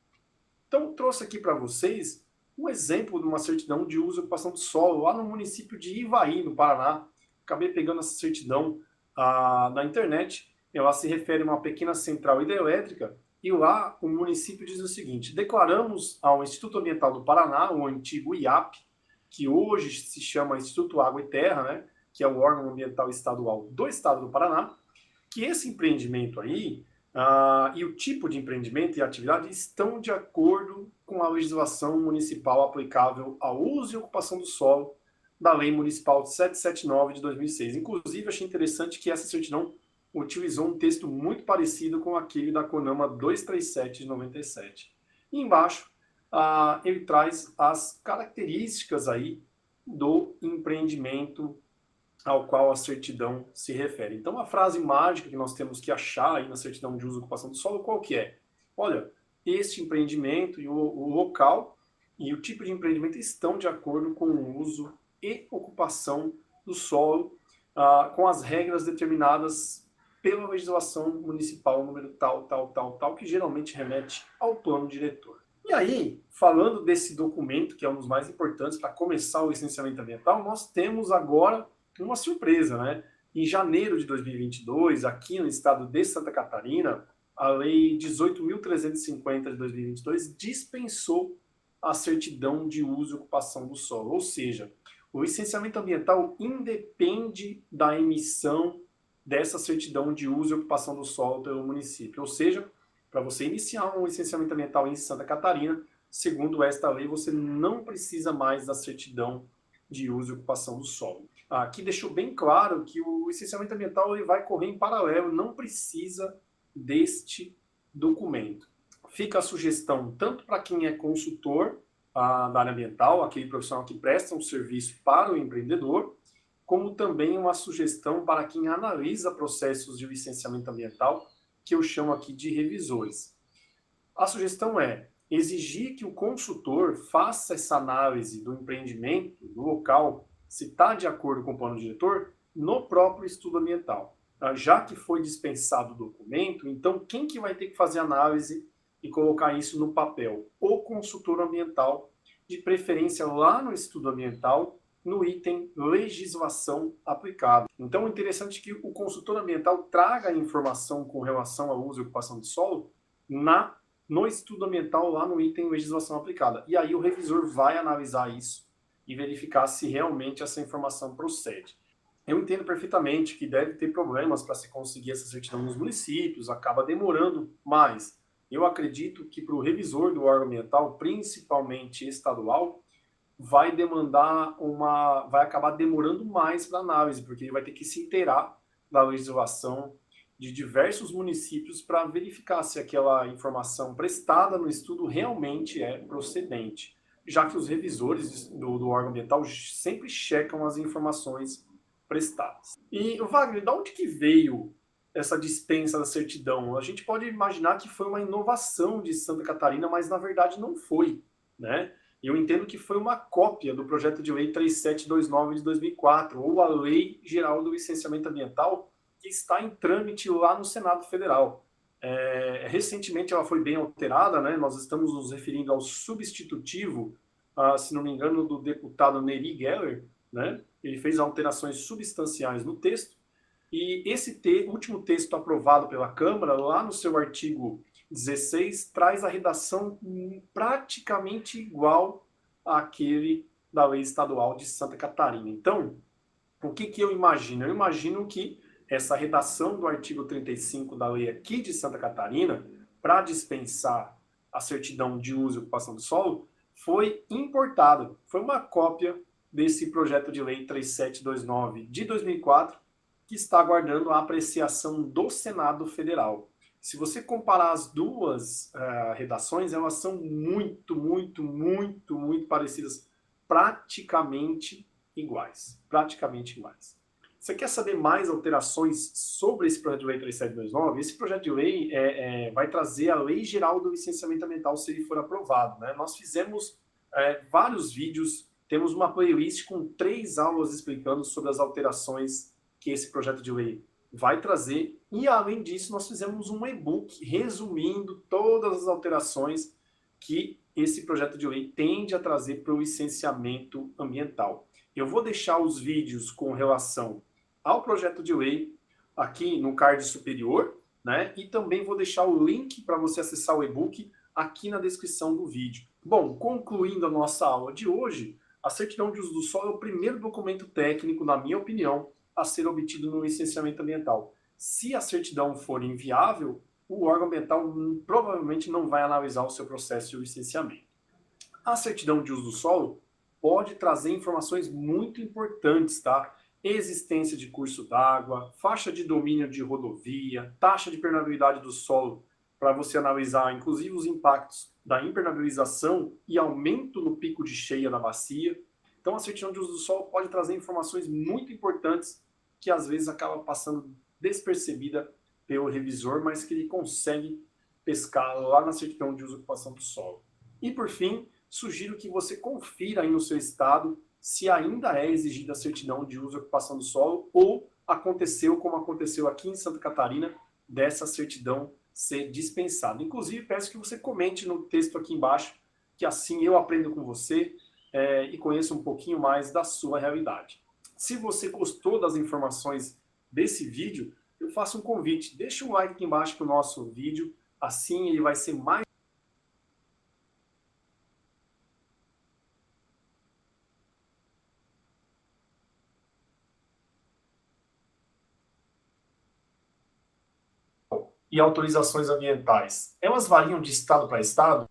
Então, trouxe aqui para vocês um exemplo de uma certidão de uso e ocupação do solo lá no município de Ivaí, no Paraná. Acabei pegando essa certidão na internet. Ela se refere a uma pequena central hidrelétrica e lá o município diz o seguinte: declaramos ao Instituto Ambiental do Paraná, o antigo IAP, que hoje se chama Instituto Água e Terra, né, que é o órgão ambiental estadual do estado do Paraná, que esse empreendimento aí e o tipo de empreendimento e atividade estão de acordo com a legislação municipal aplicável ao uso e ocupação do solo da Lei Municipal 779 de 2006. Inclusive, achei interessante que essa certidão utilizou um texto muito parecido com aquele da CONAMA 237 de 97. E embaixo, ele traz as características aí do empreendimento ao qual a certidão se refere. Então, a frase mágica que nós temos que achar aí na certidão de uso e ocupação do solo, qual que é? Olha, este empreendimento e o local e o tipo de empreendimento estão de acordo com o uso e ocupação do solo, com as regras determinadas pela legislação municipal número tal, que geralmente remete ao plano diretor. E aí, falando desse documento, que é um dos mais importantes para começar o licenciamento ambiental, nós temos agora uma surpresa, né? Em janeiro de 2022, aqui no estado de Santa Catarina, a Lei 18.350 de 2022 dispensou a certidão de uso e ocupação do solo. Ou seja, o licenciamento ambiental independe da emissão dessa certidão de uso e ocupação do solo pelo município. Ou seja, para você iniciar um licenciamento ambiental em Santa Catarina, segundo esta lei, você não precisa mais da certidão de uso e ocupação do solo. Aqui deixou bem claro que o licenciamento ambiental ele vai correr em paralelo, não precisa deste documento. Fica a sugestão tanto para quem é consultor da área ambiental, aquele profissional que presta um serviço para o empreendedor, como também uma sugestão para quem analisa processos de licenciamento ambiental, que eu chamo aqui de revisores. A sugestão é exigir que o consultor faça essa análise do empreendimento, do local, se está de acordo com o plano diretor, no próprio estudo ambiental. Já que foi dispensado o documento, então quem que vai ter que fazer a análise e colocar isso no papel? O consultor ambiental, de preferência lá no estudo ambiental, no item legislação aplicável. Então é interessante que o consultor ambiental traga a informação com relação ao uso e ocupação de solo no estudo ambiental, lá no item legislação aplicada. E aí o revisor vai analisar isso e verificar se realmente essa informação procede. Eu entendo perfeitamente que deve ter problemas para se conseguir essa certidão nos municípios, acaba demorando mais. Eu acredito que para o revisor do órgão ambiental, principalmente estadual, vai acabar demorando mais para análise, porque ele vai ter que se inteirar da legislação de diversos municípios para verificar se aquela informação prestada no estudo realmente é procedente, já que os revisores do órgão ambiental sempre checam as informações prestadas. E, Wagner, de onde que veio essa dispensa da certidão? A gente pode imaginar que foi uma inovação de Santa Catarina, mas na verdade não foi, né? Eu entendo que foi uma cópia do projeto de lei 3729 de 2004, ou a Lei Geral do Licenciamento Ambiental, que está em trâmite lá no Senado Federal. Recentemente ela foi bem alterada, né? Nós estamos nos referindo ao substitutivo, se não me engano, do deputado Neri Geller, né? Ele fez alterações substanciais no texto, e esse último texto aprovado pela Câmara, lá no seu artigo 16, traz a redação praticamente igual àquele da Lei Estadual de Santa Catarina. Então, o que eu imagino? Eu imagino que essa redação do artigo 35 da lei aqui de Santa Catarina, para dispensar a certidão de uso e ocupação do solo, foi importada. Foi uma cópia desse projeto de lei 3729 de 2004, que está aguardando a apreciação do Senado Federal. Se você comparar as duas redações, elas são muito parecidas, praticamente iguais. Você quer saber mais alterações sobre esse projeto de lei 3729? Esse projeto de lei vai trazer a Lei Geral do Licenciamento Ambiental se ele for aprovado, né? Nós fizemos vários vídeos, temos uma playlist com 3 aulas explicando sobre as alterações que esse projeto de lei vai trazer, e além disso nós fizemos um e-book resumindo todas as alterações que esse projeto de lei tende a trazer para o licenciamento ambiental. Eu vou deixar os vídeos com relação ao projeto de lei aqui no card superior, né? E também vou deixar o link para você acessar o e-book aqui na descrição do vídeo. Bom, concluindo a nossa aula de hoje, a certidão de uso do solo é o primeiro documento técnico, na minha opinião, a ser obtido no licenciamento ambiental. Se a certidão for inviável, o órgão ambiental provavelmente não vai analisar o seu processo de licenciamento. A certidão de uso do solo pode trazer informações muito importantes, tá? Existência de curso d'água, faixa de domínio de rodovia, taxa de permeabilidade do solo para você analisar, inclusive, os impactos da impermeabilização e aumento no pico de cheia da bacia. Então, a certidão de uso do solo pode trazer informações muito importantes que, às vezes, acaba passando despercebida pelo revisor, mas que ele consegue pescar lá na certidão de uso e ocupação do solo. E, por fim, sugiro que você confira aí no seu estado se ainda é exigida a certidão de uso e ocupação do solo ou aconteceu, como aconteceu aqui em Santa Catarina, dessa certidão ser dispensada. Inclusive, peço que você comente no texto aqui embaixo, que assim eu aprendo com você e conheço um pouquinho mais da sua realidade. Se você gostou das informações desse vídeo, eu faço um convite. Deixa um like aqui embaixo para o nosso vídeo, assim ele vai ser mais e autorizações ambientais, elas variam de estado para estado?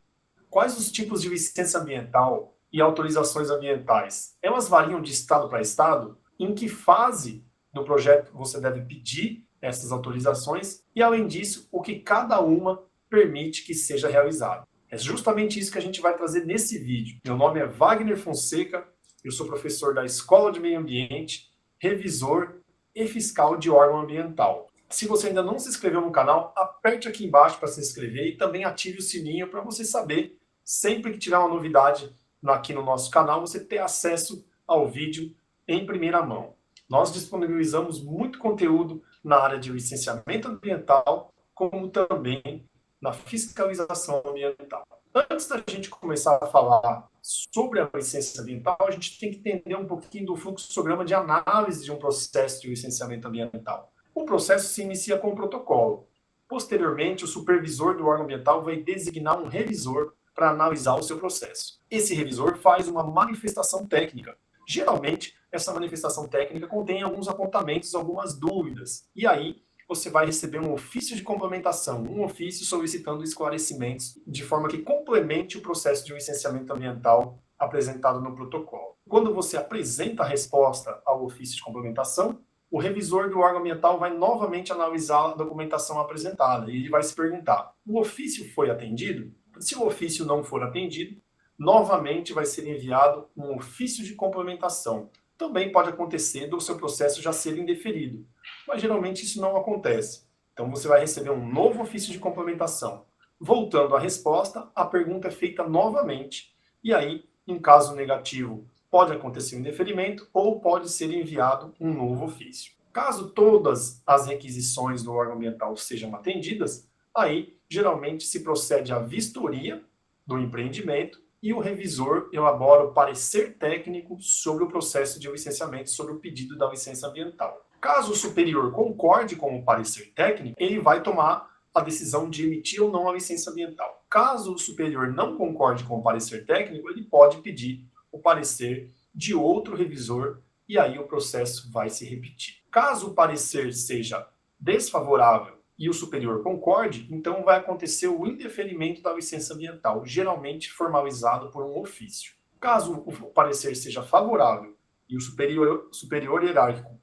Quais os tipos de licença ambiental e autorizações ambientais? Elas variam de estado para estado? Em que fase do projeto você deve pedir essas autorizações? E, além disso, o que cada uma permite que seja realizado? É justamente isso que a gente vai trazer nesse vídeo. Meu nome é Wagner Fonseca, eu sou professor da Escola de Meio Ambiente, revisor e fiscal de órgão ambiental. Se você ainda não se inscreveu no canal, aperte aqui embaixo para se inscrever e também ative o sininho para você saber, sempre que tiver uma novidade aqui no nosso canal, você ter acesso ao vídeo em primeira mão. Nós disponibilizamos muito conteúdo na área de licenciamento ambiental, como também na fiscalização ambiental. Antes da gente começar a falar sobre a licença ambiental, a gente tem que entender um pouquinho do fluxograma de análise de um processo de licenciamento ambiental. O processo se inicia com um protocolo. Posteriormente, o supervisor do órgão ambiental vai designar um revisor para analisar o seu processo. Esse revisor faz uma manifestação técnica. Geralmente, essa manifestação técnica contém alguns apontamentos, algumas dúvidas. E aí, você vai receber um ofício de complementação, um ofício solicitando esclarecimentos, de forma que complemente o processo de licenciamento ambiental apresentado no protocolo. Quando você apresenta a resposta ao ofício de complementação, o revisor do órgão ambiental vai novamente analisar a documentação apresentada e ele vai se perguntar: o ofício foi atendido? Se o ofício não for atendido, novamente vai ser enviado um ofício de complementação. Também pode acontecer do seu processo já ser indeferido, mas geralmente isso não acontece. Então você vai receber um novo ofício de complementação. Voltando à resposta, a pergunta é feita novamente e aí, em caso negativo, pode acontecer um indeferimento ou pode ser enviado um novo ofício. Caso todas as requisições do órgão ambiental sejam atendidas, aí geralmente se procede à vistoria do empreendimento e o revisor elabora o parecer técnico sobre o processo de licenciamento, sobre o pedido da licença ambiental. Caso o superior concorde com o parecer técnico, ele vai tomar a decisão de emitir ou não a licença ambiental. Caso o superior não concorde com o parecer técnico, ele pode pedir o parecer de outro revisor e aí o processo vai se repetir. Caso o parecer seja desfavorável e o superior concorde, então vai acontecer o indeferimento da licença ambiental, geralmente formalizado por um ofício. Caso o parecer seja favorável e o superior hierárquico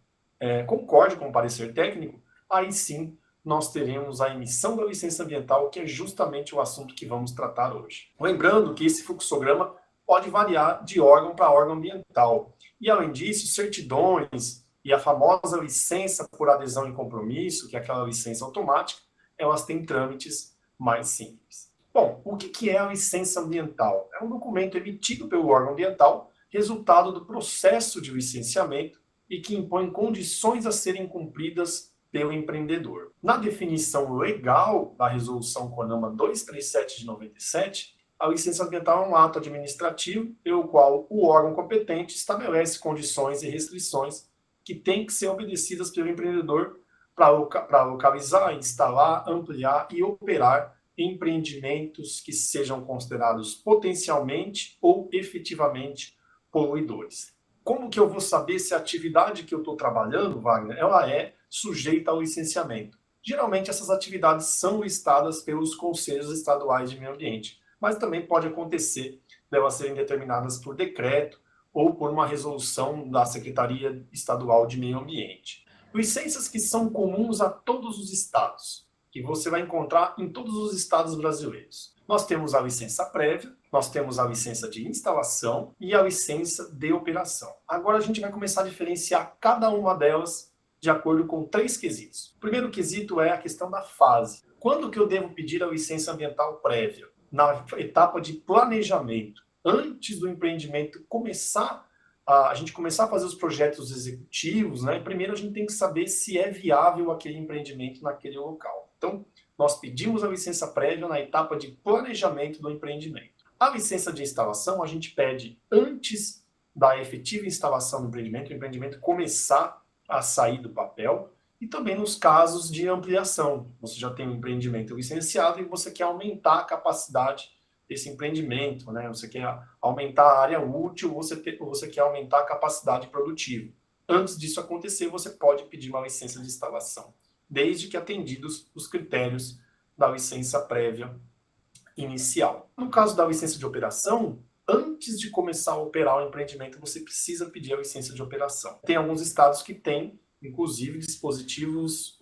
concorde com o parecer técnico, aí sim nós teremos a emissão da licença ambiental, que é justamente o assunto que vamos tratar hoje. Lembrando que esse fluxograma pode variar de órgão para órgão ambiental. E, além disso, certidões e a famosa licença por adesão e compromisso, que é aquela licença automática, elas têm trâmites mais simples. Bom, o que é a licença ambiental? É um documento emitido pelo órgão ambiental, resultado do processo de licenciamento e que impõe condições a serem cumpridas pelo empreendedor. Na definição legal da Resolução CONAMA 237 de 97, a licença ambiental é um ato administrativo pelo qual o órgão competente estabelece condições e restrições que têm que ser obedecidas pelo empreendedor para localizar, instalar, ampliar e operar empreendimentos que sejam considerados potencialmente ou efetivamente poluidores. Como que eu vou saber se a atividade que eu estou trabalhando, Wagner, ela é sujeita ao licenciamento? Geralmente essas atividades são listadas pelos conselhos estaduais de meio ambiente, mas também pode acontecer delas serem determinadas por decreto ou por uma resolução da Secretaria Estadual de Meio Ambiente. Licenças que são comuns a todos os estados. que você vai encontrar em todos os estados brasileiros. Nós temos a licença prévia, nós temos a licença de instalação e a licença de operação. Agora a gente vai começar a diferenciar cada uma delas de acordo com 3 quesitos. O primeiro quesito é a questão da fase. Quando que eu devo pedir a licença ambiental prévia? Na etapa de planejamento, antes do empreendimento começar, a gente começar a fazer os projetos executivos, né? Primeiro a gente tem que saber se é viável aquele empreendimento naquele local. Então, nós pedimos a licença prévia na etapa de planejamento do empreendimento. A licença de instalação a gente pede antes da efetiva instalação do empreendimento, o empreendimento começar a sair do papel, e também nos casos de ampliação. Você já tem um empreendimento licenciado e você quer aumentar a capacidade desse empreendimento, né? Você quer aumentar a área útil, você quer aumentar a capacidade produtiva. Antes disso acontecer, você pode pedir uma licença de instalação, desde que atendidos os critérios da licença prévia inicial. No caso da licença de operação, antes de começar a operar o empreendimento, você precisa pedir a licença de operação. Tem alguns estados que têm, inclusive, dispositivos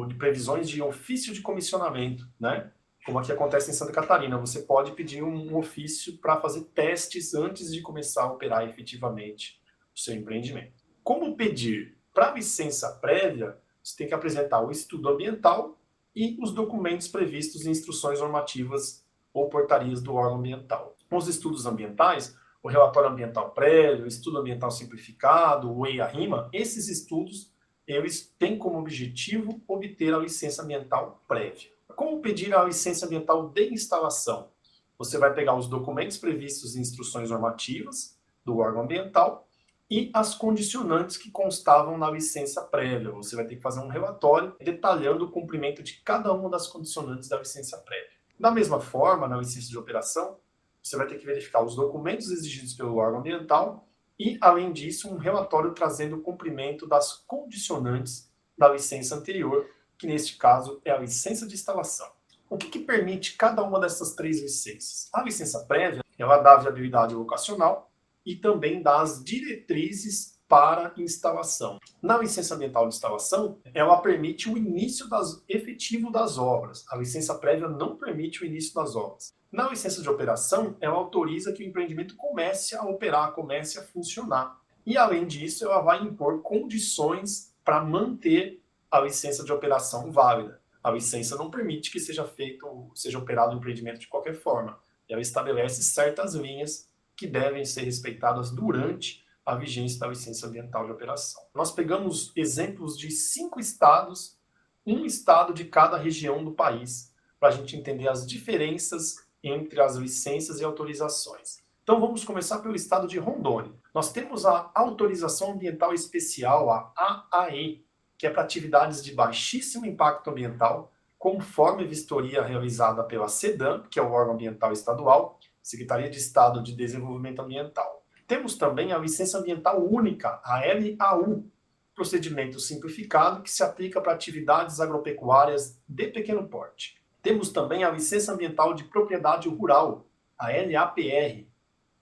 de previsões de ofício de comissionamento, né? Como aqui acontece em Santa Catarina. Você pode pedir um ofício para fazer testes antes de começar a operar efetivamente o seu empreendimento. Como pedir? Para licença prévia, você tem que apresentar o estudo ambiental e os documentos previstos em instruções normativas ou portarias do órgão ambiental. Os estudos ambientais, o relatório ambiental prévio, o estudo ambiental simplificado, o EIA-RIMA, esses estudos, eles têm como objetivo obter a licença ambiental prévia. Como pedir a licença ambiental de instalação? Você vai pegar os documentos previstos em instruções normativas do órgão ambiental e as condicionantes que constavam na licença prévia. Você vai ter que fazer um relatório detalhando o cumprimento de cada uma das condicionantes da licença prévia. Da mesma forma, na licença de operação, você vai ter que verificar os documentos exigidos pelo órgão ambiental e, além disso, um relatório trazendo o cumprimento das condicionantes da licença anterior, que neste caso é a licença de instalação. O que permite cada uma dessas 3 licenças? A licença prévia, ela dá viabilidade locacional e também dá as diretrizes para instalação. Na licença ambiental de instalação, ela permite o início efetivo das obras. A licença prévia não permite o início das obras. Na licença de operação, ela autoriza que o empreendimento comece a operar, comece a funcionar. E, além disso, ela vai impor condições para manter a licença de operação válida. A licença não permite que seja operado o empreendimento de qualquer forma. Ela estabelece certas linhas que devem ser respeitadas durante a vigência da licença ambiental de operação. Nós pegamos exemplos de 5 estados, um estado de cada região do país, para a gente entender as diferenças entre as licenças e autorizações. Então vamos começar pelo estado de Rondônia. Nós temos a Autorização Ambiental Especial, a AAE, que é para atividades de baixíssimo impacto ambiental, conforme vistoria realizada pela SEDAM, que é o órgão ambiental estadual, Secretaria de Estado de Desenvolvimento Ambiental. Temos também a Licença Ambiental Única, a LAU, procedimento simplificado que se aplica para atividades agropecuárias de pequeno porte. Temos também a Licença Ambiental de Propriedade Rural, a LAPR,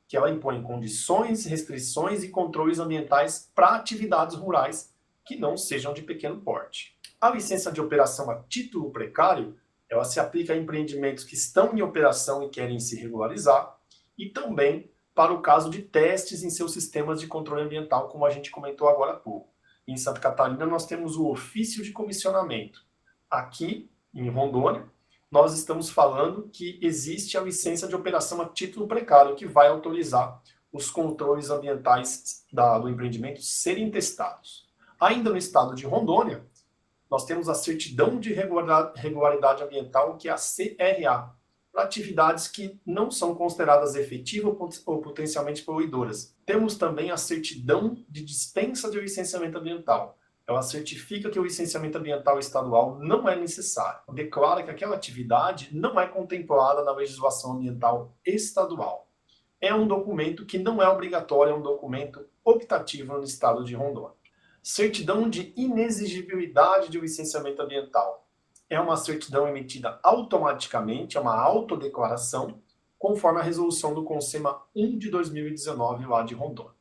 que ela impõe condições, restrições e controles ambientais para atividades rurais que não sejam de pequeno porte. A licença de operação a título precário, ela se aplica a empreendimentos que estão em operação e querem se regularizar, e também para o caso de testes em seus sistemas de controle ambiental, como a gente comentou agora há pouco. Em Santa Catarina, nós temos o ofício de comissionamento. Aqui, em Rondônia, nós estamos falando que existe a licença de operação a título precário, que vai autorizar os controles ambientais do empreendimento serem testados. Ainda no estado de Rondônia, nós temos a certidão de regularidade ambiental, que é a CRA, para atividades que não são consideradas efetivas ou potencialmente poluidoras. Temos também a certidão de dispensa de licenciamento ambiental. Ela certifica que o licenciamento ambiental estadual não é necessário. Declara que aquela atividade não é contemplada na legislação ambiental estadual. É um documento que não é obrigatório, é um documento optativo no estado de Rondônia. Certidão de inexigibilidade de licenciamento ambiental. É uma certidão emitida automaticamente, é uma autodeclaração, conforme a resolução do CONSEMA 1 de 2019, lá de Rondônia.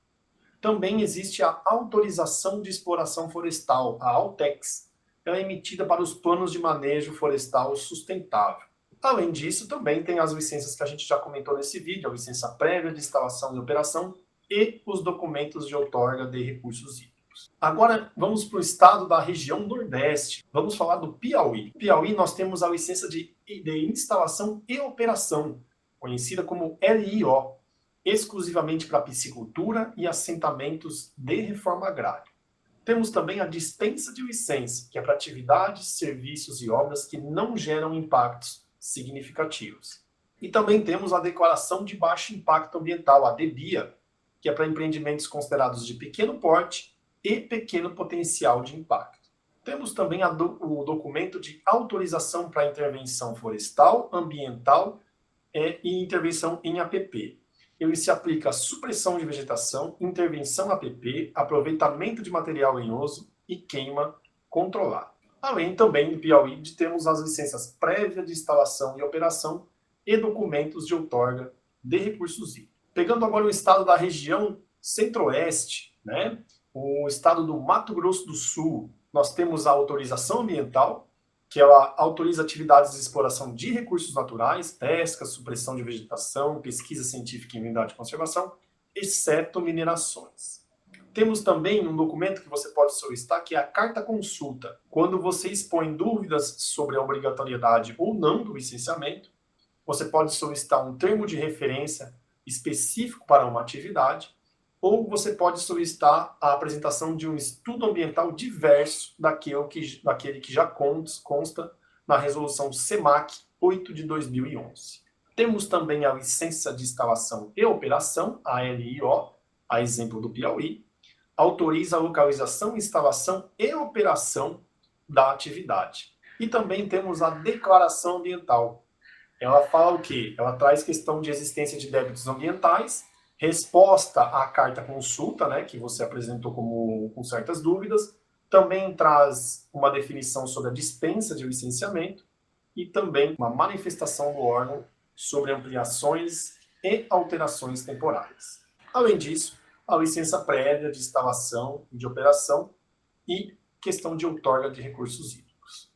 Também existe a autorização de exploração florestal, a AUTEX, ela é emitida para os planos de manejo florestal sustentável. Além disso, também tem as licenças que a gente já comentou nesse vídeo, a licença prévia de instalação e operação e os documentos de outorga de recursos hídricos. Agora, vamos para o estado da região Nordeste. Vamos falar do Piauí. No Piauí, nós temos a licença de instalação e operação, conhecida como LIO, exclusivamente para piscicultura e assentamentos de reforma agrária. Temos também a dispensa de licença, que é para atividades, serviços e obras que não geram impactos significativos. E também temos a declaração de baixo impacto ambiental, a DBIA, que é para empreendimentos considerados de pequeno porte e pequeno potencial de impacto. Temos também o documento de autorização para intervenção florestal, ambiental e intervenção em APP. Ele se aplica à supressão de vegetação, intervenção APP, aproveitamento de material lenhoso e queima controlada. Além também do Piauí de termos as licenças prévias de instalação e operação e documentos de outorga de recursos hídricos. Pegando agora o estado da região Centro-Oeste, né? O estado do Mato Grosso do Sul, nós temos a autorização ambiental, que ela autoriza atividades de exploração de recursos naturais, pesca, supressão de vegetação, pesquisa científica em unidade de conservação, exceto minerações. Temos também um documento que você pode solicitar, que é a carta consulta. Quando você expõe dúvidas sobre a obrigatoriedade ou não do licenciamento, você pode solicitar um termo de referência específico para uma atividade, ou você pode solicitar a apresentação de um estudo ambiental diverso daquele que já consta na resolução SEMAC 8 de 2011. Temos também a licença de instalação e operação, a LIO, a exemplo do Piauí, autoriza a localização, instalação e operação da atividade. E também temos a declaração ambiental. Ela fala o quê? Ela traz questão de existência de débitos ambientais, resposta à carta consulta, né, que você apresentou com certas dúvidas, também traz uma definição sobre a dispensa de licenciamento e também uma manifestação do órgão sobre ampliações e alterações temporárias. Além disso, a licença prévia de instalação e de operação e questão de outorga de recursos hídricos.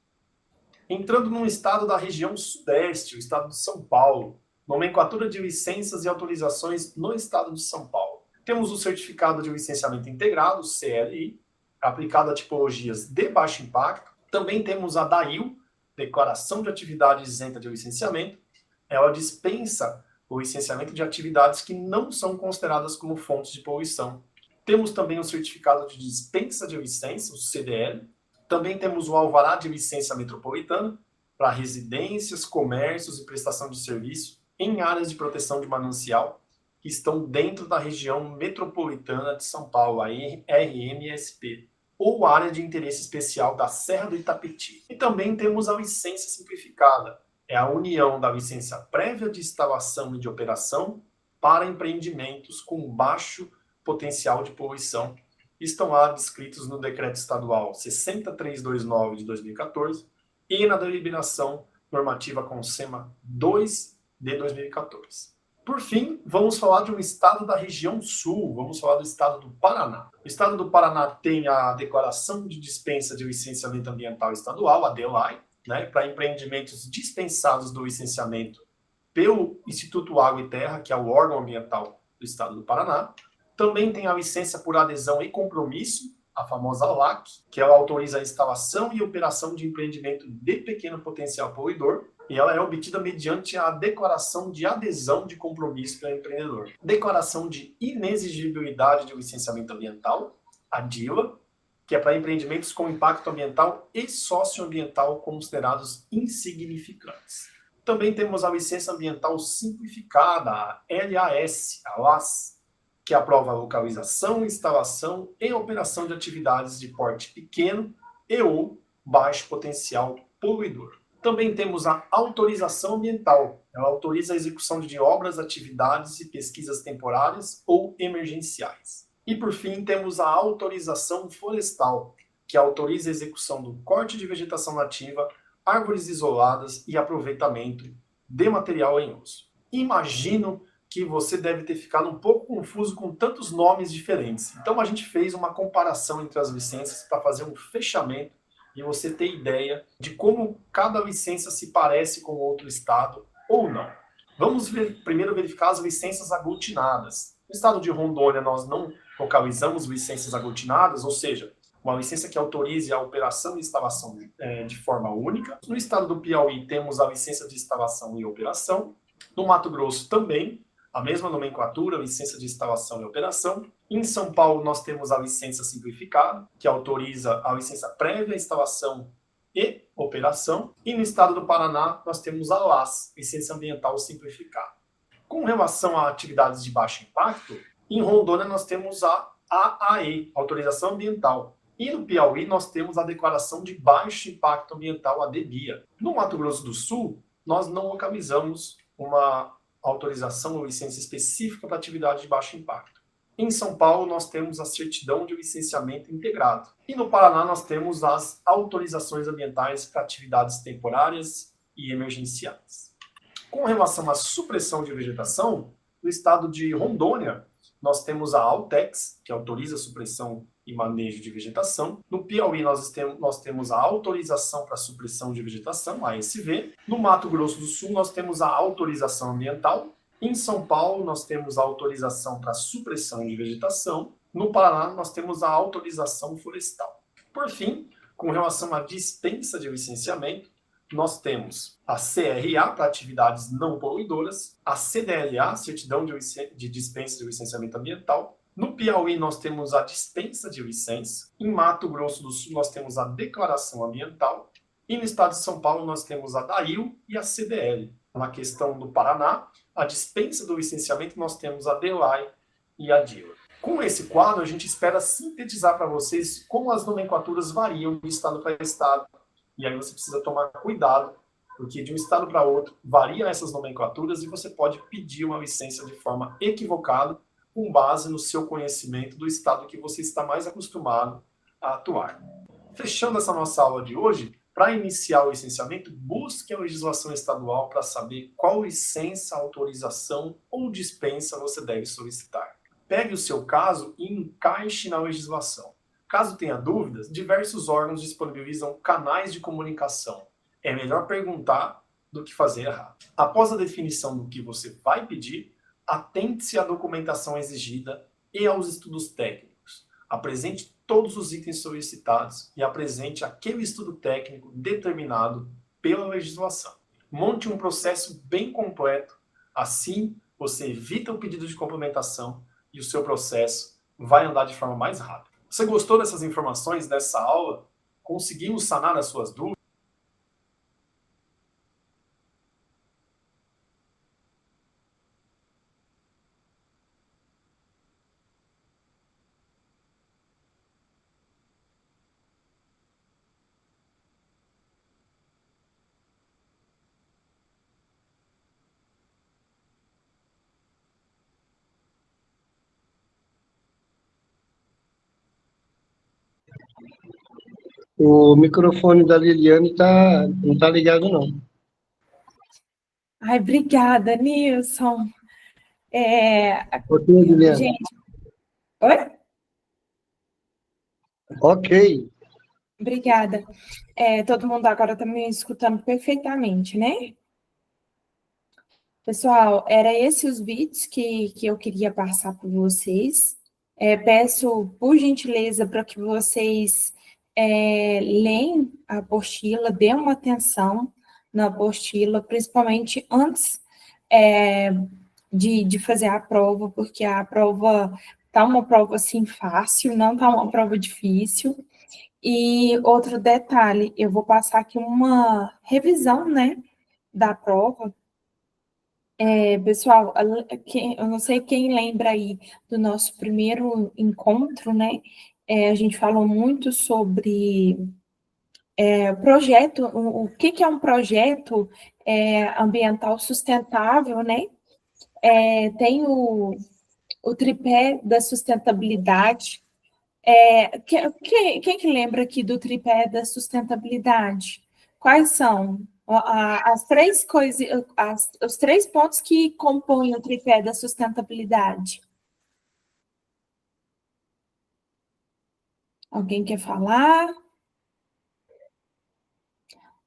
Entrando no estado da região Sudeste, o estado de São Paulo, nomenclatura de licenças e autorizações no estado de São Paulo. Temos o certificado de licenciamento integrado, CLI, aplicado a tipologias de baixo impacto. Também temos a DAIL, Declaração de Atividade Isenta de Licenciamento. Ela dispensa o licenciamento de atividades que não são consideradas como fontes de poluição. Temos também o certificado de dispensa de licença, o CDL. Também temos o alvará de licença metropolitana para residências, comércios e prestação de serviço em áreas de proteção de manancial que estão dentro da região metropolitana de São Paulo, a RMSP, ou área de interesse especial da Serra do Itapetí. E também temos a licença simplificada, é a união da licença prévia de instalação e de operação para empreendimentos com baixo potencial de poluição. Estão lá descritos no Decreto Estadual 60329 de 2014 e na deliberação normativa CONSEMA 2 de 2014. Por fim, vamos falar de um estado da região sul, vamos falar do estado do Paraná. O estado do Paraná tem a Declaração de Dispensa de Licenciamento Ambiental Estadual, a DELAI, né, para empreendimentos dispensados do licenciamento pelo Instituto Água e Terra, que é o órgão ambiental do estado do Paraná. Também tem a licença por adesão e compromisso, a famosa LAC, que ela autoriza a instalação e operação de empreendimento de pequeno potencial poluidor, e ela é obtida mediante a declaração de adesão de compromisso pelo empreendedor. Declaração de inexigibilidade de licenciamento ambiental, a DILA, que é para empreendimentos com impacto ambiental e socioambiental considerados insignificantes. Também temos a licença ambiental simplificada, a LAS, que aprova a localização, instalação e operação de atividades de porte pequeno e ou baixo potencial poluidor. Também temos a autorização ambiental. Ela autoriza a execução de obras, atividades e pesquisas temporárias ou emergenciais. E, por fim, temos a autorização florestal, que autoriza a execução do corte de vegetação nativa, árvores isoladas e aproveitamento de material lenhoso. Imagino que você deve ter ficado um pouco confuso com tantos nomes diferentes. Então, a gente fez uma comparação entre as licenças para fazer um fechamento e você ter ideia de como cada licença se parece com outro estado ou não. Vamos primeiro verificar as licenças aglutinadas. No estado de Rondônia, nós não localizamos licenças aglutinadas, ou seja, uma licença que autorize a operação e instalação de forma única. No estado do Piauí, temos a licença de instalação e operação. No Mato Grosso também, a mesma nomenclatura, licença de instalação e operação. Em São Paulo, nós temos a licença simplificada, que autoriza a licença prévia, instalação e operação. E no estado do Paraná, nós temos a LAS, licença ambiental simplificada. Com relação a atividades de baixo impacto, em Rondônia nós temos a AAE, autorização ambiental. E no Piauí nós temos a declaração de baixo impacto ambiental, a DBIA. No Mato Grosso do Sul, nós não localizamos uma autorização ou licença específica para atividade de baixo impacto. Em São Paulo, nós temos a certidão de licenciamento integrado. E no Paraná, nós temos as autorizações ambientais para atividades temporárias e emergenciais. Com relação à supressão de vegetação, no estado de Rondônia, nós temos a Altex, que autoriza a supressão e manejo de vegetação. No Piauí, nós temos a autorização para supressão de vegetação, a ASV. No Mato Grosso do Sul, nós temos a autorização ambiental. Em São Paulo, nós temos a autorização para supressão de vegetação. No Paraná, nós temos a autorização florestal. Por fim, com relação à dispensa de licenciamento, nós temos a CRA, para atividades não poluidoras, a CDLA, certidão de dispensa de licenciamento ambiental. No Piauí, nós temos a dispensa de licença. Em Mato Grosso do Sul, nós temos a declaração ambiental. E no estado de São Paulo, nós temos a DAIL e a CDL. Na questão do Paraná, a dispensa do licenciamento, nós temos a DELAI e a DILA. Com esse quadro, a gente espera sintetizar para vocês como as nomenclaturas variam de estado para estado. E aí você precisa tomar cuidado, porque de um estado para outro variam essas nomenclaturas e você pode pedir uma licença de forma equivocada com base no seu conhecimento do estado que você está mais acostumado a atuar. Fechando essa nossa aula de hoje, para iniciar o licenciamento, busque a legislação estadual para saber qual licença, autorização ou dispensa você deve solicitar. Pegue o seu caso e encaixe na legislação. Caso tenha dúvidas, diversos órgãos disponibilizam canais de comunicação. É melhor perguntar do que fazer errado. Após a definição do que você vai pedir, atente-se à documentação exigida e aos estudos técnicos. Apresente todos os itens solicitados e apresente aquele estudo técnico determinado pela legislação. Monte um processo bem completo, assim você evita o pedido de complementação e o seu processo vai andar de forma mais rápida. Você gostou dessas informações, dessa aula? Conseguimos sanar as suas dúvidas? O microfone da Liliane não está ligado, não. Ai, obrigada, Nilson. Ok, Liliane. Gente, oi? Ok. Obrigada. Todo mundo agora está me escutando perfeitamente, né? Pessoal, era esses os vídeos que eu queria passar para vocês. Peço, por gentileza, para que vocês leem a apostila, dêem uma atenção na apostila, principalmente antes de fazer a prova, porque a prova está uma prova assim fácil, não está uma prova difícil. E outro detalhe, eu vou passar aqui uma revisão, né, da prova. Pessoal, eu não sei quem lembra aí do nosso primeiro encontro, né? A gente falou muito sobre projeto, o que é um projeto ambiental sustentável, né? Tem o tripé da sustentabilidade. Quem que lembra aqui do tripé da sustentabilidade? Quais são as três coisas, os três pontos que compõem o tripé da sustentabilidade? Alguém quer falar?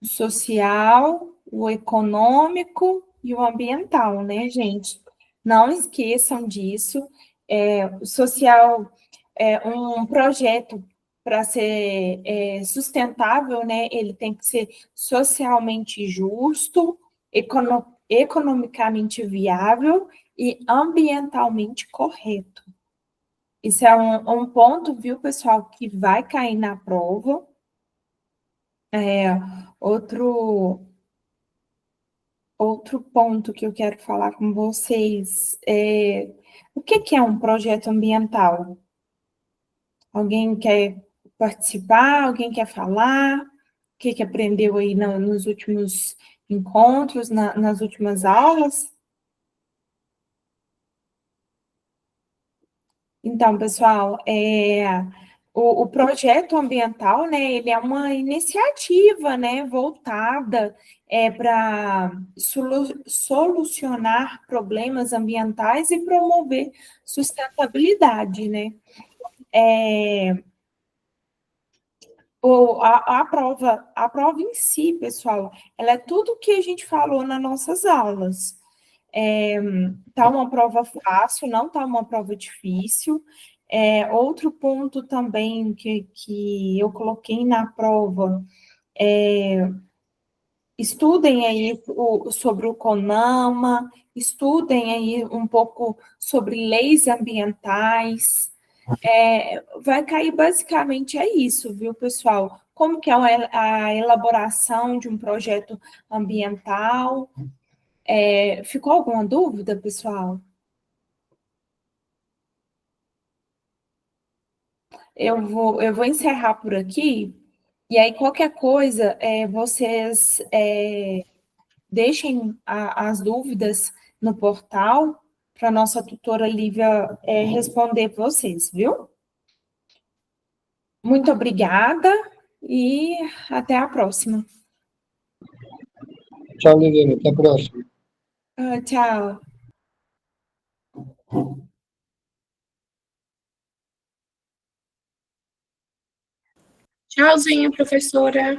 o social, o econômico e o ambiental, né, gente? Não esqueçam disso. O social é um projeto para ser sustentável, né? Ele tem que ser socialmente justo, economicamente viável e ambientalmente correto. Isso é um ponto, viu, pessoal, que vai cair na prova. Outro ponto que eu quero falar com vocês é o que é um projeto ambiental? Alguém quer participar? Alguém quer falar? O que aprendeu aí nos últimos encontros, nas últimas aulas? Então, pessoal, o projeto ambiental, né, ele é uma iniciativa, né, voltada para solucionar problemas ambientais e promover sustentabilidade, né? A prova em si, pessoal, ela é tudo o que a gente falou nas nossas aulas. Tá uma prova fácil, não tá uma prova difícil. Outro ponto também que eu coloquei na prova, estudem aí sobre o CONAMA, estudem aí um pouco sobre leis ambientais. Vai cair basicamente isso, viu, pessoal? Como que é a elaboração de um projeto ambiental? Ficou alguma dúvida, pessoal? Eu vou encerrar por aqui, e aí qualquer coisa, vocês deixem as dúvidas no portal para a nossa tutora Lívia responder vocês, viu? Muito obrigada e até a próxima. Tchau, Liliane. Até a próxima. Tchau. Tchauzinho, professora.